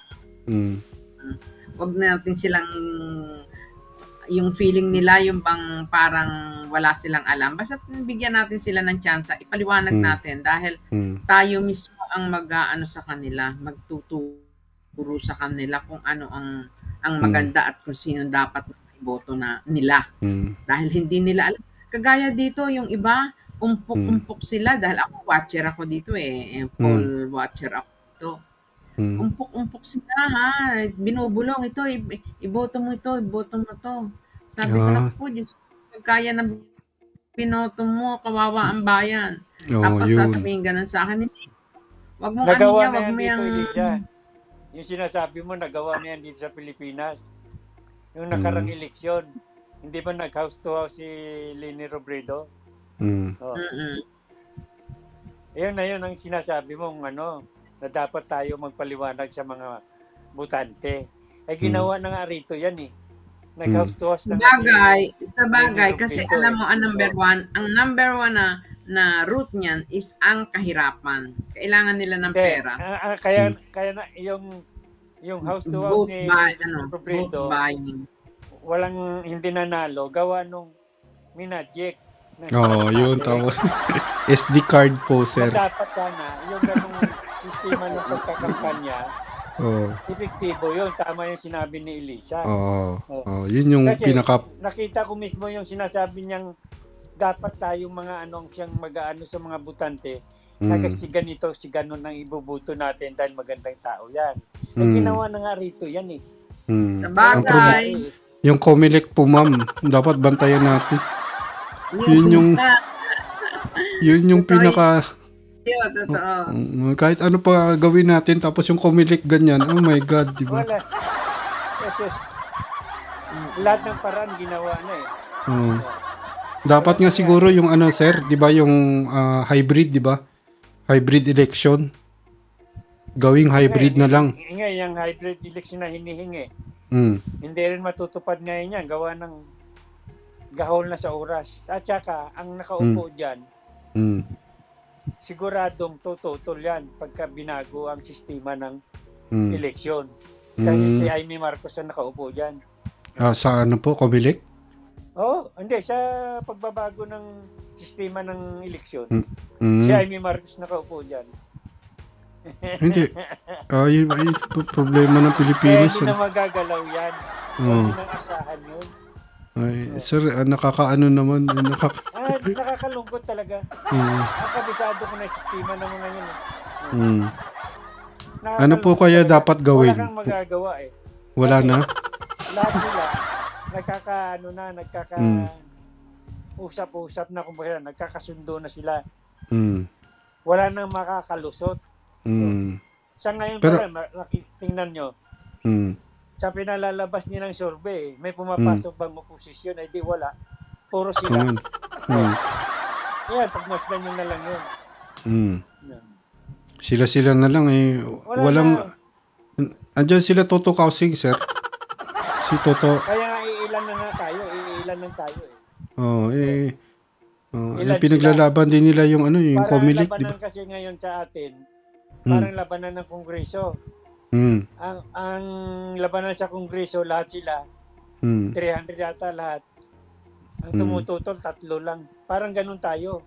yung feeling nila yung bang parang wala silang alam. Basta bigyan natin sila ng tsansa, ipaliwanag natin dahil tayo mismo ang sa kanila, magtuturo sa kanila kung ano ang maganda at kung sino dapat iboto na nila. Dahil hindi nila alam. Kagaya dito, yung iba, umpok sila dahil ako watcher ako dito poll watcher ako dito. Umpok sila binubulong ito, iboto mo ito, iboto mo to. Sabi ko na po, Diyos, kaya na binoto mo, kawawa ang bayan. Tapos sasabihin ganun sa akin, wag mo nagawa wag mo dito, Elisha. Yung sinasabi mo, nagawa na yan dito sa Pilipinas. Yung nakarang eleksyon, hindi ba nag-house to house si Leni Robredo? Ayun na yun ang sinasabi mong na dapat tayo magpaliwanag sa mga butante. Ginawa na nga rito yan Nag-house to house na sa bagay kasi alam mo ang number one na root niyan is ang kahirapan. Kailangan nila ng pera. Kaya na yung house to house ni Robredo, walang hindi nanalo, gawa nung Minagic. Yun tama. SD card po, sir. Dapat yung ganung sistema ng pagkakampanya, epektibo yun. Tama yung sinabi ni Elisa. Yun yung kasi pinaka... nakita ko mismo yung sinasabi niyang dapat tayong mga siyang mag-aano sa mga butante na kasi ganito, si ganon ang ibubuto natin dahil magandang tao yan. Ginawa na nga rito yan Sabagay. Yung Comelec po, ma'am, dapat bantayan natin. Yun yung pinaka... kahit ano pa gawin natin, tapos yung Comelec ganyan, oh my God, di ba? Wala. Lahat ng paraan ginawa na Dapat nga siguro yung sir, di ba, yung hybrid, di ba? Hybrid election. Gawing hybrid na lang. Yung hybrid election na hinihingi. Hindi rin matutupad ngayon yan. Gawa ng gahol na sa oras. At saka, ang nakaupo dyan, siguradong tututol yan pagka binago ang sistema ng eleksyon. Kasi si Amy Marcos ang nakaupo dyan. Sa po, Comelec? Hindi. Sa pagbabago ng sistema ng eleksyon, si Amy Marcos nakaupo dyan. Hindi. Yung problema ng Pilipinas. Hindi na magagalaw yan. Hindi na asahan yun. Sir, nakakaano naman. Nakakalungkot talaga. Nakabisado ko na yung sistema ng mga yun. Ano po kaya dapat gawin? Wala kang magagawa Wala na? Lahat sila, usap-usap na kumbaga, nagkakasundo na sila. Wala nang makakalusot. Sa ngayon tingnan nyo, sa pinalalabas nilang survey, may pumapasok bang oposisyon? Ay di wala. Puro sila. Yan, pagmasdan nyo na lang yun. Sila na lang eh. Walang... Andyan sila Toto Kausing, sir. Si Toto. Kaya nga iilan lang tayo yung pinaglalaban din nila yung ano, yung Comelec, di ba? Labanan kasi ngayon sa atin, parang labanan ng Kongreso. Ang labanan sa Kongreso, lahat sila, 300 yata lahat. Ang tumututol, 3 lang. Parang ganun tayo.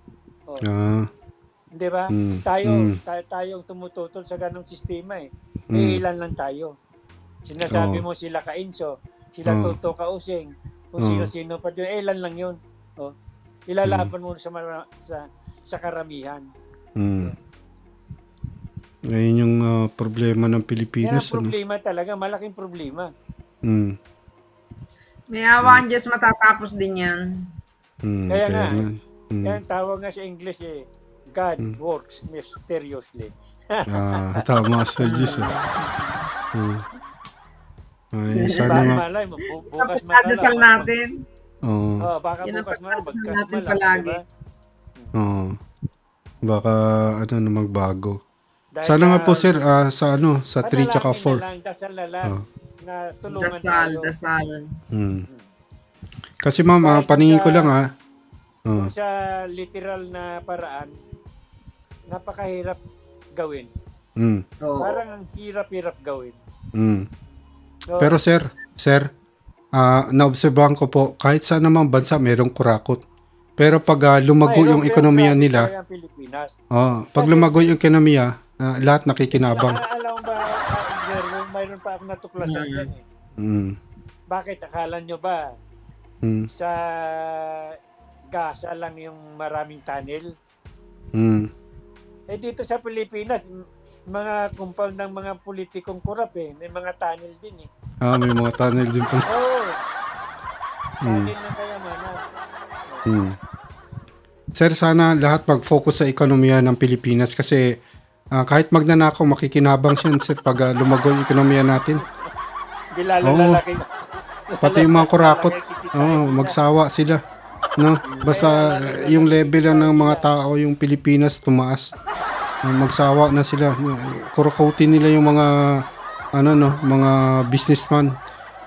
Di ba? Tayo tumututol sa ganung sistema eh. Ilan lang tayo. Sinasabi mo sila Kainso, sila Toto Kausing, kung sino-sino pa yun, ilan lang yun. Ilalaban mo sa karamihan. Ngayon yung problema ng Pilipinas. Yan ang problema talaga, malaking problema. May awa ang Diyos, matatapos din yan. Kaya nga, yan tawag nga sa English eh, God works mysteriously. Tama sa Diyos. Ay, sana nga. Bukas dasal natin. Baka bukas natin palagi. Baka na magbago. Sana nga po sir sa 3 tsaka 4. Dasal na lang na tulungan dasal. Kasi ma'am, paningin ko lang kung sa literal na paraan, napakahirap gawin. Parang ang hirap-hirap gawin. So, pero sir, naobserbahan ko po, kahit saan naman bansa merong kurakot. Pero pag lumago yung ekonomiya nila, pag lumago yung ekonomiya, lahat nakikinabang. Alam mo ba, mayroon pa ako natuklasan dyan eh. Bakit? Akala nyo ba sa Gaza lang yung maraming tunnel? Dito sa Pilipinas, mga compound ng mga politikong kurap eh. May mga tunnel din eh. May mga tunnel din pala. Tunnel ng kayamanan. Sir, sana lahat mag-focus sa ekonomiya ng Pilipinas kasi kahit magnanakaw, makikinabang siya sir pag lumago yung ekonomiya natin. Lalaki. Pati yung mga kurakot, magsawa sila. No? Basta yung level ng mga tao, yung Pilipinas tumaas. Magsawa na sila. Kurakutin nila yung mga mga businessman,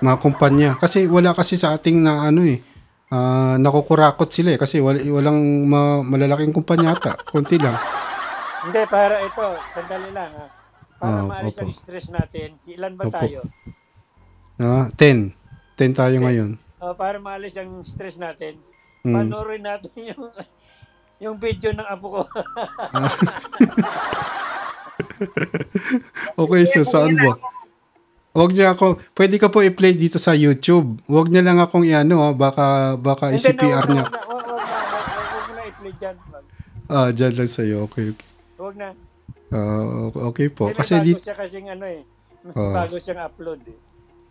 mga kumpanya. Kasi wala kasi sa ating na nakukurakot sila kasi walang malalaking kumpanya ata. Konti lang. Hindi, para ito, sandali lang Para maalis ang stress natin. Ilan ba tayo? 10. 10 tayo ngayon. Para maalis ang stress natin, panoorin natin yung video ng apo ko. Okay, so saan ba? Huwag niya ako, pwede ka po i-play dito sa YouTube. Huwag niya lang akong baka i-CPR niya. Huwag mo na i-play dyan. Dyan lang sa'yo. Okay. Huwag na. Okay po. Kasi bago siya kasing bago siyang upload eh.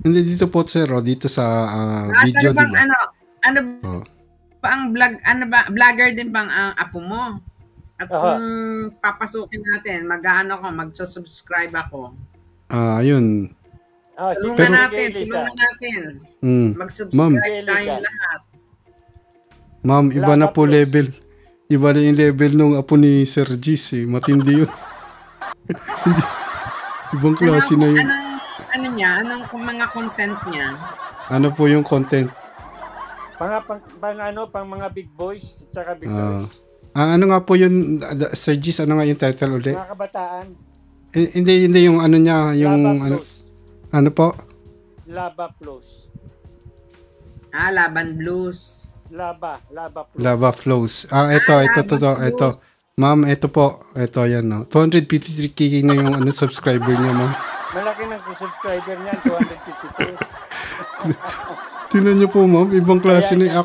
Hindi dito po sir, dito sa video diba? Ang vlogger din bang ang apo mo? At kung papasukin natin, magsusubscribe ako. Ayun. Tulungan natin. Mag-subscribe tayo lahat. Ma'am, iba na po level. Iba na yung level nung apo ni Sir Gis eh. Matindi yun. Ibang klase na yun. Anong mga content niya? Ano po yung content? Pang mga big boys at big boys. Ano nga po yun, Sir Gis, ano nga yung title ulit? Mga kabataan. Hindi yung ano niya, yung ano po? Laba Plus. Laban Blues. Laba Plus. Laba Flows. Ito. Ma'am, ito po. Ito, yan, no. 253k na yung subscriber niya, ma'am. Malaki ng subscriber niyan, 252. Tingnan niyo po, ma'am. Ibang klase na.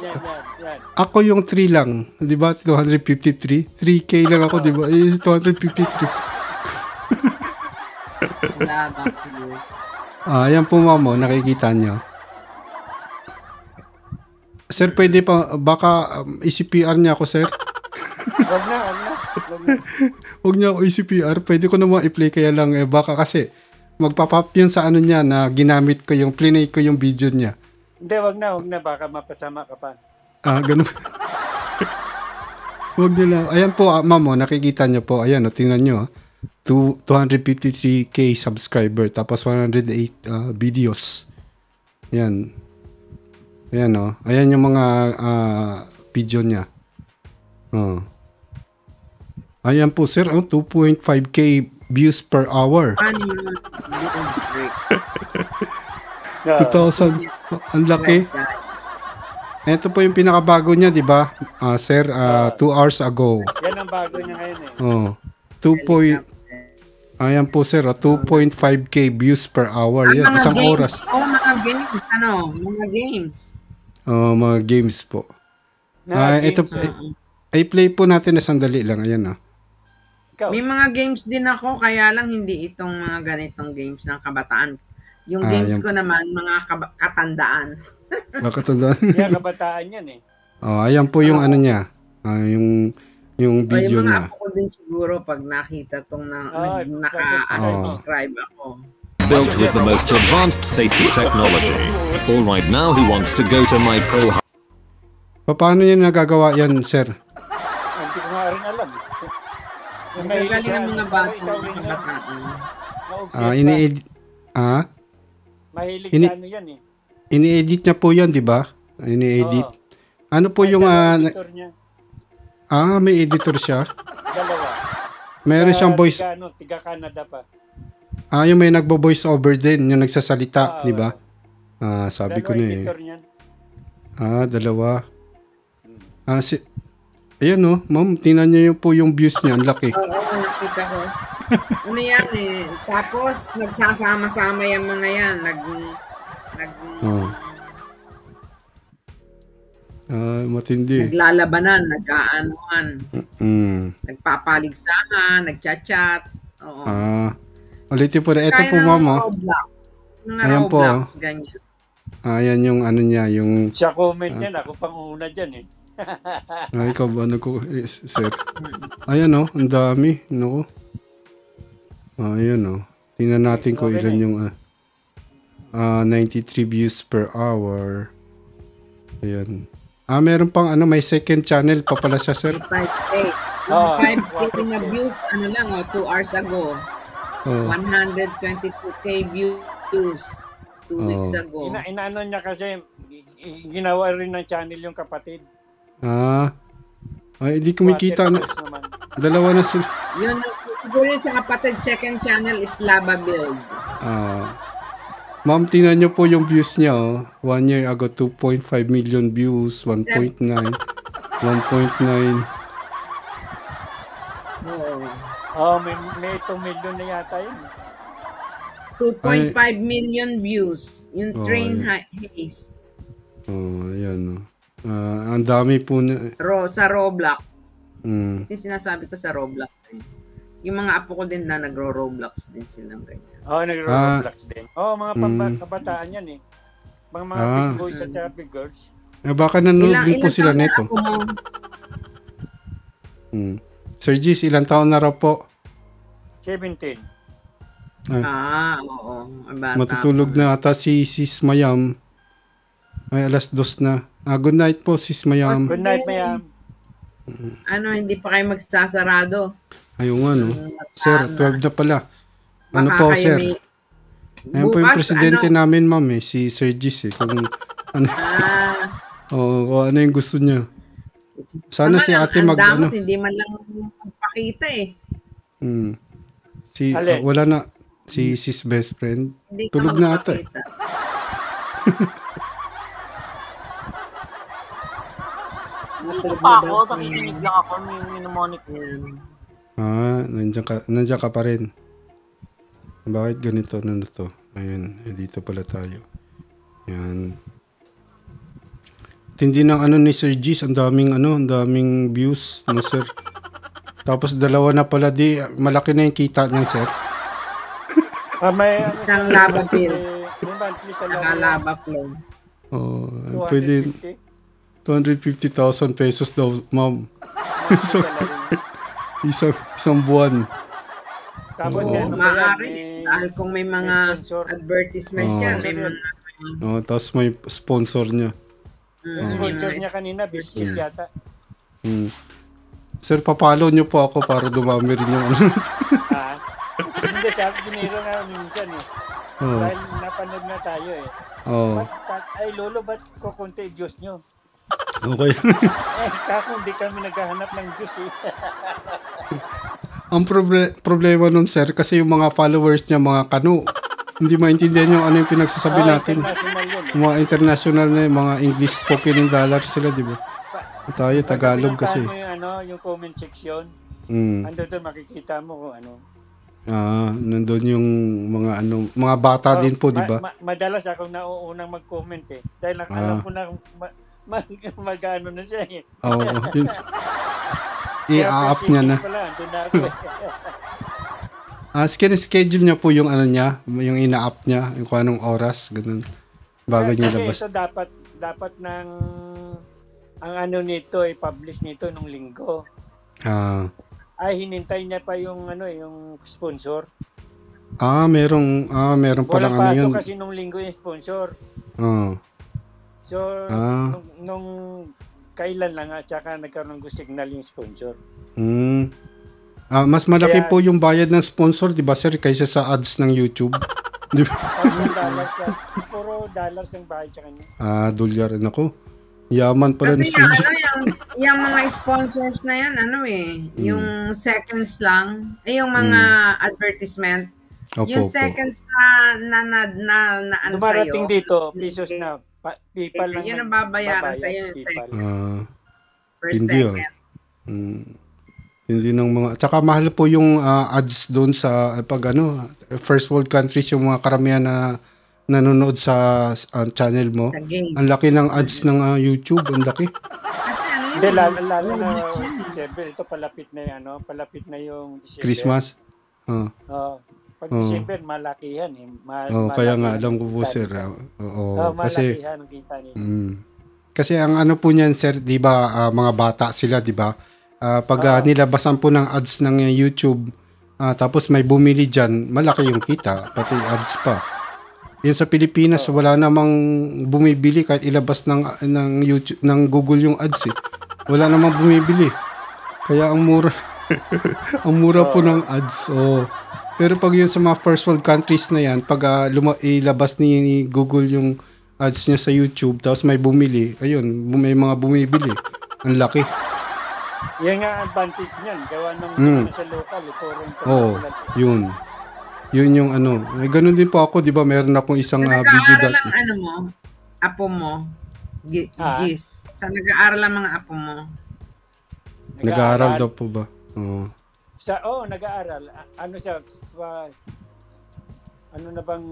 Ako yung 3 lang. Di ba? 253. 3k lang ako, di ba? 253. Ayan po, ma'am. Nakikita niyo. Sir, pwede pa, baka i-CPR niya ako, sir? Wag na. Huwag niya ako i-CPR. Pwede ko naman i-play kaya lang. Baka kasi magpapap yun sa ano niya na ginamit ko yung, plinay ko yung video niya. Hindi, wag na. Baka mapasama ka pa. Ganun. Huwag nila. Ayan po, ma'am, nakikita niyo po. Ayan, tingnan niyo. 253k subscriber tapos 108 videos. Ayan. Ayan, Ayan yung mga video niya. Ayan po, sir. 2.5k views per hour. 2,000. Ang laki. Ito po yung pinakabago niya, di ba? Sir, 2 hours ago. Yan ang bago niya ngayon Ayan po, sir. 2.5k views per hour. Yan, isang games. oras. Mga games. Mga games. Mga games po. Ito, i-play po natin na sandali lang. Ayan, May mga games din ako, kaya lang hindi itong mga ganitong games ng kabataan. Yung games ko naman, mga katandaan. Katandaan? Kaya kabataan yan ayan po yung ano niya. Yung video niya. Yung mga ako din siguro pag nakita itong naka-subscribe ako. Built with the most advanced safety technology. All right, now who wants to go to my pro... Paano niya nagagawa yan, sir? Hindi ko nga rin alam. Magaling ang mga kabataan. Ini-edit. Mahilig sa ano yan Ini-edit niya po yan, di ba? Ini-edit. Ano po yung... editor niya. May editor siya? Dalawa. Meron siyang voice... Tiga Canada pa. Yung may nagbo-voice over din, yung nagsasalita, di ba? Sabi ko na editor niyan. Dalawa. Ayan ma'am, tingnan niyo po yung views niya, ang laki. Nakita ko. Ano yan Tapos, nagsasama-sama yung mga yan. Matindi. Naglalabanan, nag-aanuan. Nagpapaligsahan, nagchat-chat. Ulitin po na. Ito po, ma'am. Ayan po. Ganyan. Ayan yung ano niya, yung... Sa comment niya, ako pang una dyan ikaw ba sir? Ayan ang dami. Naku. Ayan tingnan natin kung ilan yung 93 views per hour. Ayan. Meron pang may second channel pa pala siya, sir. 5K na views, 2 hours ago. 122k views 2 weeks ago. Inaano niya kasi, ginawa rin ng channel yung kapatid. Hindi kumikita na. Dalawa na sila. Yun, siguro sa kapatid, second channel is Lava Build. Ma'am, tingnan nyo po yung views niya. 1 year ago, 2.5 million views, 1.9. 1.9. May 2 million na yata yun. 2.5 million views. Yung train haze. Ayan ang dami po na... Sa Roblox. Yung sinasabi ko sa Roblox. Yung mga apo ko din na nagro-Roblox din silang ganyan. Nagro-Roblox din. Mga kabataan yan mga big boys at big girls. Baka nanonood din po sila neto. Sir Gis, ilang taon na raw po? 17. Oo. Matutulog na ata si Sis Mayam. Ay, 2:00 na. Good night po, Sis Mayam. Good night, Mayam. Hindi pa kayo magsasarado? Ayun Sir, 12 na pala. Ano po, sir? Ayan po yung presidente namin, ma'am, si Sir Gis, kung ano, kung ano yung gusto niya. Sana si ate hindi man lang magpakita wala na. Si sis best friend. Tulog na ata. Dito pa ako, nakikinig lang ako, minumonitor. Nandiyan ka pa rin. Bakit ganito? Ano to? Ayan, dito pala tayo. Ayan. Tindi ng ni Sir Gis, ang daming views, sir. Tapos 2 na pala, malaki na yung kita niyan, sir. May isang lava bill. Lava flow. Pwede 250,000 pesos daw, ma'am. isang buwan. Tapos maaari. Dahil kung may mga advertisements yan, may mga... tapos may sponsor niya. Yung sponsor niya kanina, biscuit yata. Sir, papalo niyo po ako para dumami rin yung ano. Hindi, sabi dinero nga minsan eh. Dahil napanood na tayo eh. Ay lolo, ba't kukunti Diyos nyo? Okay. Kako, hindi kami naghahanap ng Diyos eh. Ang problema nun, sir, kasi yung mga followers niya, mga kanu, hindi maintindihan yung ano yung pinagsasabi natin. Mga international na yung mga English spoken in dollar sila, di ba? Tayo, Tagalog kasi. Yung comment section, ando doon makikita mo kung ano. Nandun yung mga bata din po, di ba? Madalas akong nauunang mag-comment eh. Dahil alam ko na mag-ano na siya eh. I-up niya na. Schedule niya po yung ano niya, yung ina-up niya, yung kung anong oras, ganun. Bago niya labas. Ito dapat ng ang ano nito publish nito nung linggo. Ay hinintay niya pa yung yung sponsor. Meron palang ano yun. Wala kasi nung linggo yung sponsor. So nung kailan lang at saka nagkaroon ng signal yung sponsor. Mas malaki po yung bayad ng sponsor, di ba sir, kaysa sa ads ng YouTube? Di ba? Puro dollars ang bayad sa kanya. Dolyar rin ako. Yaman pala ni CJ. Yung mga sponsors na yan, yung seconds lang, yung mga advertisement, yung seconds na ano dumarating dito, pesos na, PayPal lang. Yun ang babayaran sa'yo yung seconds. Per second. Hindi ng mga, tsaka mahal po yung ads doon sa first world countries, yung mga karamihan na nanonood sa channel mo. Ang laki ng ads ng YouTube, ang laki. Hindi, lalo na December, ito palapit na yung December. Christmas? Pag December, malaki yan eh. Kaya nga, alam ko po sir. Malaki yan ang kita nila. Kasi ang ano po niyan sir, di ba, mga bata sila, di ba? Pag nilabasan po ng ads ng YouTube, tapos may bumili dyan, malaki yung kita, pati ads pa. Yan sa Pilipinas, wala namang bumibili kahit ilabas ng YouTube, ng Google yung ads eh. Wala namang bumibili. Kaya ang mura ang mura po ng ads. Pero pag yun sa mga first world countries na yan, pag ilabas ni Google yung ads niya sa YouTube, tapos may bumili, ayun, may mga bumibili. Ang laki. Yan nga advantage niyan. Gawa ng sa local. Yun. Yun yung ganun din po ako, di ba? Meron akong isang video dati. Apo mo? Gis. Sa nag-aaral ang mga apo mo? Nag-aaral daw po ba? Nag-aaral. Ano siya? Ano na bang,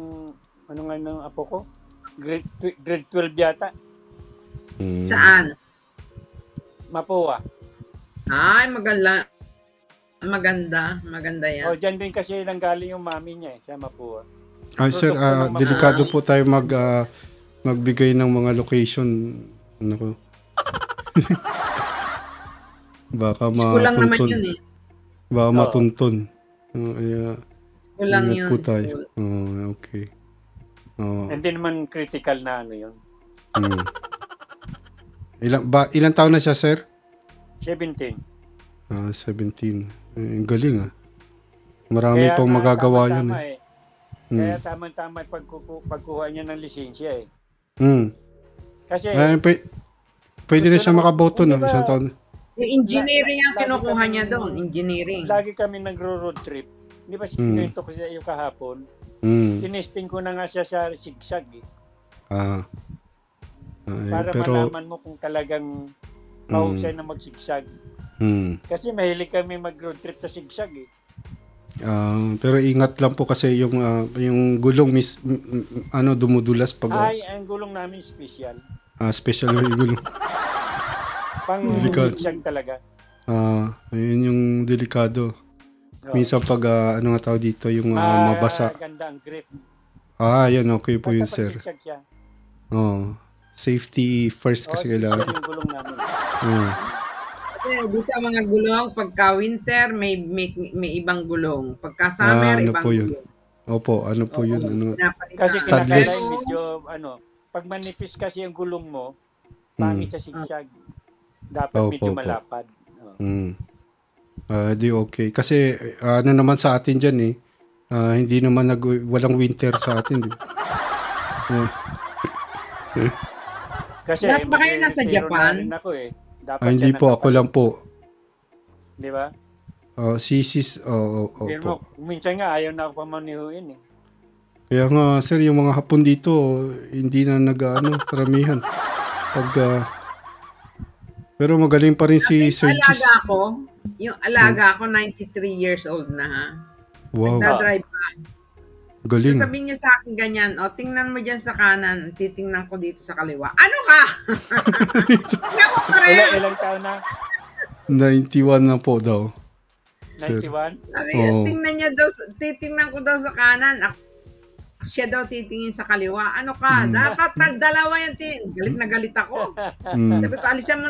ano nga ng apo ko? Grade 12 yata. Saan? Mapua. Ay, maganda yan. Dyan din kasi nanggaling yung mami niya sa Mapua. Sir, delikado po tayo magbigay ng mga location. Nako. Baka matuntun. Baka matuntun. Kulang yun. Po tayo. Okay. Hindi naman critical na yun. Ilang taon na siya, sir? 17. 17. Galing Marami pang magagawa yan eh. Kaya tama-tama pagkuha niya ng lisensya eh. Kasi pwede na siya makaboto isang taon. Engineering ang kinukuha niya doon, engineering. Lagi kami nagro-road trip. Di ba sinuwento ko siya yung kahapon? Tinesting ko na nga siya sa sigsag eh. Para malaman mo kung talagang mahusay na magsigsag. Kasi mahilig kami mag-road trip sa sigsag eh. Pero ingat lang po kasi yung gulong dumudulas pag ang gulong namin special. Special yung gulong. Pang sigsag talaga. Ayun yung delikado. Minsan pag ano nga tawag dito yung mabasa. Ganda ang grip. Yan okay po yun sir. Safety first kasi kailangan. Yung gulong namin. Dito ang mga gulong, pagka winter may ibang gulong, pagka summer ibang gulong. Opo, ano po yun? Kasi kinakailangan medyo pag manipis kasi yung gulong mo, Pangit sa sigsag. Dapat medyo malapad. Di okay. Kasi ano naman sa atin dyan hindi naman walang winter sa atin. Kasi dapat ba kayo nasa Japan? Ako, hindi po, ako lang po. Di ba? Sisis, Pero minsan nga ayaw na ako pamanihuin Kaya nga, sir, yung mga Hapon dito, hindi na karamihan. Pero magaling pa rin si Sir Gis. Yung alaga ko, 93 years old na ha. Wow. Nagdadrive pa. Galing. So, sabihin niya sa akin ganyan, tingnan mo dyan sa kanan, titingnan ko dito sa kaliwa. Ano ka? Ilang taon na? 91 na po daw. 91? Sabi, tingnan niya daw, titingnan ko daw sa kanan. Siya daw titingin sa kaliwa. Ano ka? Dapat dalawa yan. Galit na galit ako. Sabi ko, alisan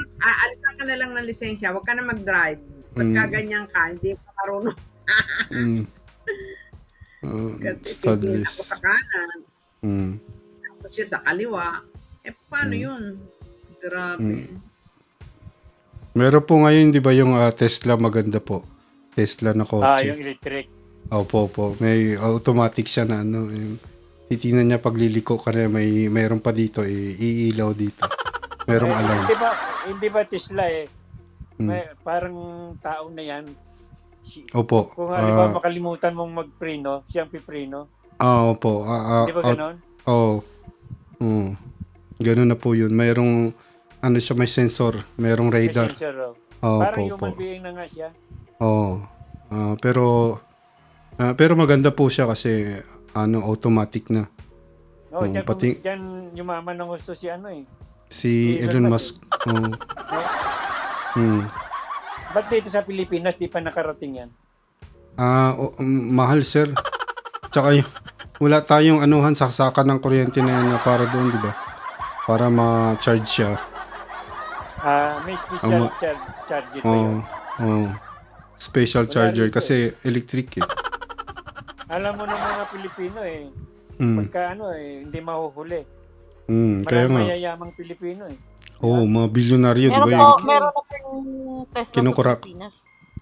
ka na lang ng lisensya. Huwag ka na mag-drive. Pagka ganyan ka, hindi pa marunong. Kasi titingin ako sa kanan. Tapos siya sa kaliwa. Paano yun? Grabe. Meron po ngayon, di ba, yung Tesla maganda po? Tesla na kotse. Yung electric. Opo. May automatic siya na yung titingnan niya pagliliko ka na mayroon pa dito iilaw dito. Merong alarm. Hindi ba Tesla parang tao na yan. Opo. Kung halimbawa makalimutan mong mag-preno, siyang pipreno. Opo. Di ba ganon? Ganon na po yun. Mayroong siya, may sensor, mayroong radar. May sensor. Parang human being na nga siya. Pero maganda po siya kasi automatic na. Diyan yumaman ng gusto si si Elon Musk. Ba't dito sa Pilipinas di pa nakarating yan? Mahal, sir. Tsaka wala tayong saksakan ng kuryente na yan para doon, di ba? Para ma-charge siya. May special charger pa yun. Special charger kasi electric Alam mo ng mga Pilipino pagka hindi mahuhuli. Kaya nga. Mayayamang Pilipino mga bilyonaryo, di ba yun? Meron na pong Tesla sa Pilipinas.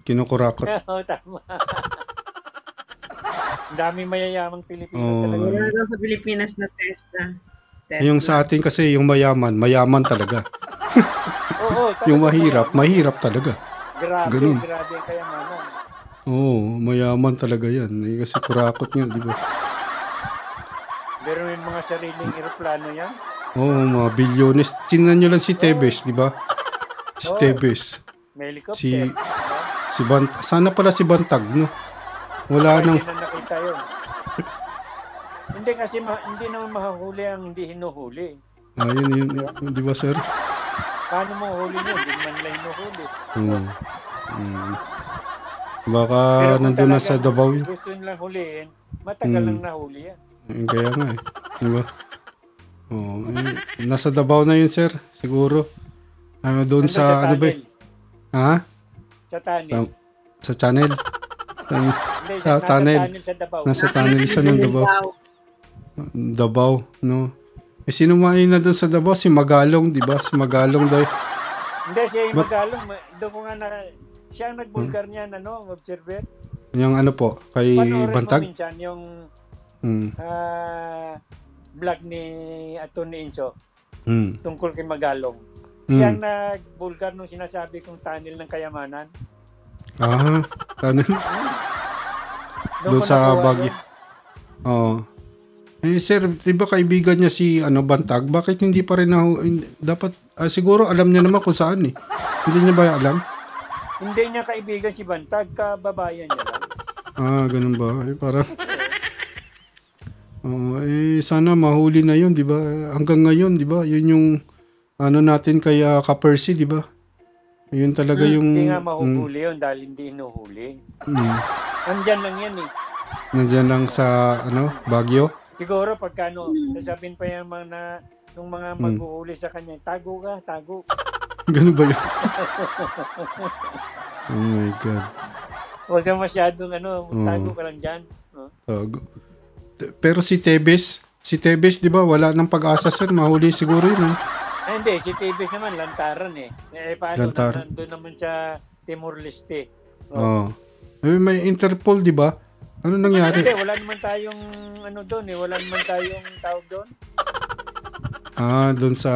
Kinukurakot. Tama. Daming mayayamang Pilipino talaga. Meron daw sa Pilipinas na Tesla. Yung sa atin kasi, yung mayaman talaga. Yung mahirap talaga. Grabe ang kayamanan. Mayaman talaga yan. Kasi kurakot nga, di ba? Meron yung mga sariling eroplano yan? Mga bilyones. Tingnan nyo lang si Tebes, di ba? Si Tebes. May helicopter. Si Bantag. Sana pala si Bantag, no? Wala nang... Hindi na nakita yun. Hindi kasi hindi naman mahahuli ang hindi hinuhuli. Yun. Di ba, sir? Paano mo huli yun? Hindi man lang hinuhuli. Baka nandun na sa Davao yun. Gusto nilang huliin, matagal lang nahuli yan. Kaya nga di ba? Nasa Davao na yun, sir. Siguro. Doon sa ano ba? Ha? Sa tunnel. Sa channel? Sa tunnel. Nasa tunnel siya ng Davao. Davao, no? Sino main na doon sa Davao? Si Magalong, di ba? Si Magalong daw. Hindi, siya yung Magalong. Doon ko nga siya ang nagbulgar niyan, observer. Yung po, kay Bantag? Panoorin mo minsan yung vlog ni Atty. Enzo tungkol kay Magalong. Siya ang nagbulgar nung sinasabi kong tunnel ng kayamanan. Tunnel? Doon sa Baguio. Sir, di ba kaibigan niya si Bantag? Bakit hindi pa rin dapat, siguro alam niya naman kung saan Hindi niya ba alam? Hindi niya kaibigan si Bantag, kababayan niya lang. Ganun ba? Parang... sana mahuli na yun, di ba? Hanggang ngayon, di ba? Yun yung natin kay Ka-Percy, di ba? Yun talaga yung... Hindi nga mahuhuli yun dahil hindi inuhuli. Nandyan lang yan Nandyan lang sa, Baguio? Siguro pagka sasabihin pa yung nung mga maghuhuli sa kanya, tago ka, tago. Ganun ba yun? Oh my God. Huwag ka masyadong tago ka lang dyan. Tago. Pero si Tebes, di ba, wala nang pag-asa, sir. Mahuli siguro yun. Hindi, si Tibes naman, lantaran eh. Paano, nandun naman sa Timor-Leste. May Interpol, di ba? Ano nangyari? Hindi, wala naman tayong doon eh. Wala naman tayong tawag doon. Doon sa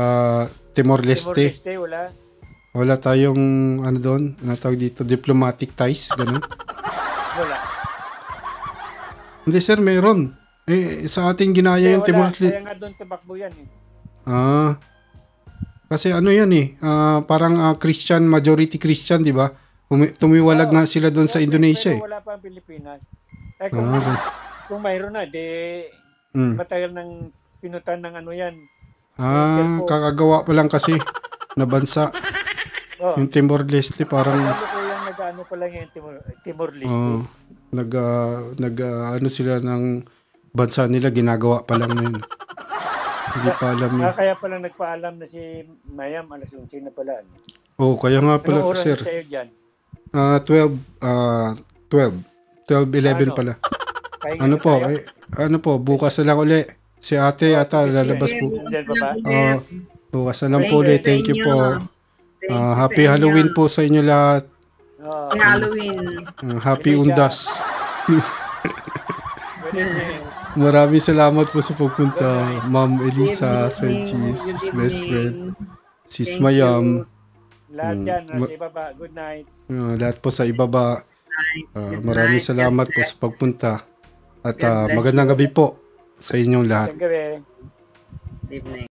Timor-Leste. Timor-Leste, wala. Wala tayong, doon? Ano tawag dito? Diplomatic ties, ganun? Wala. Hindi, sir, meron. Sa ating ginaya yung Timor-Leste. Kaya nga doon tabakbo yan eh. Kasi yan eh. Parang Christian, majority Christian, di ba? Tumiwalag nga sila doon sa Indonesia eh. Pero wala pa ang Pilipinas. Kung mayroon na, matagal nang pinutan ng yan. Kakagawa pa lang kasi na bansa. Yung Timor-Leste parang... Nag-ano pa lang yung Timor-Leste. Sila ng bansa nila, ginagawa pa lang na yun. Hindi pa alam yun. Kaya pala nagpaalam na si Mayam, alas 11 na pala. Kaya nga pala, sir. Anong oras sa'yo dyan? 12:11 pala. Ano po, bukas na lang uli. Si ate yata lalabas po. Bukas na lang po ulit. Thank you po. Happy Halloween po sa inyo lahat. Happy Halloween. Happy Undas. Maraming salamat po sa pagpunta. Ma'am Elisa, Sir Cheese, Sis Best Friend, Sis Mayam. Lahat yan, nasa ibaba. Good night. Lahat po sa ibaba. Maraming salamat po sa pagpunta. At magandang gabi po sa inyong lahat. Magandang gabi. Good evening.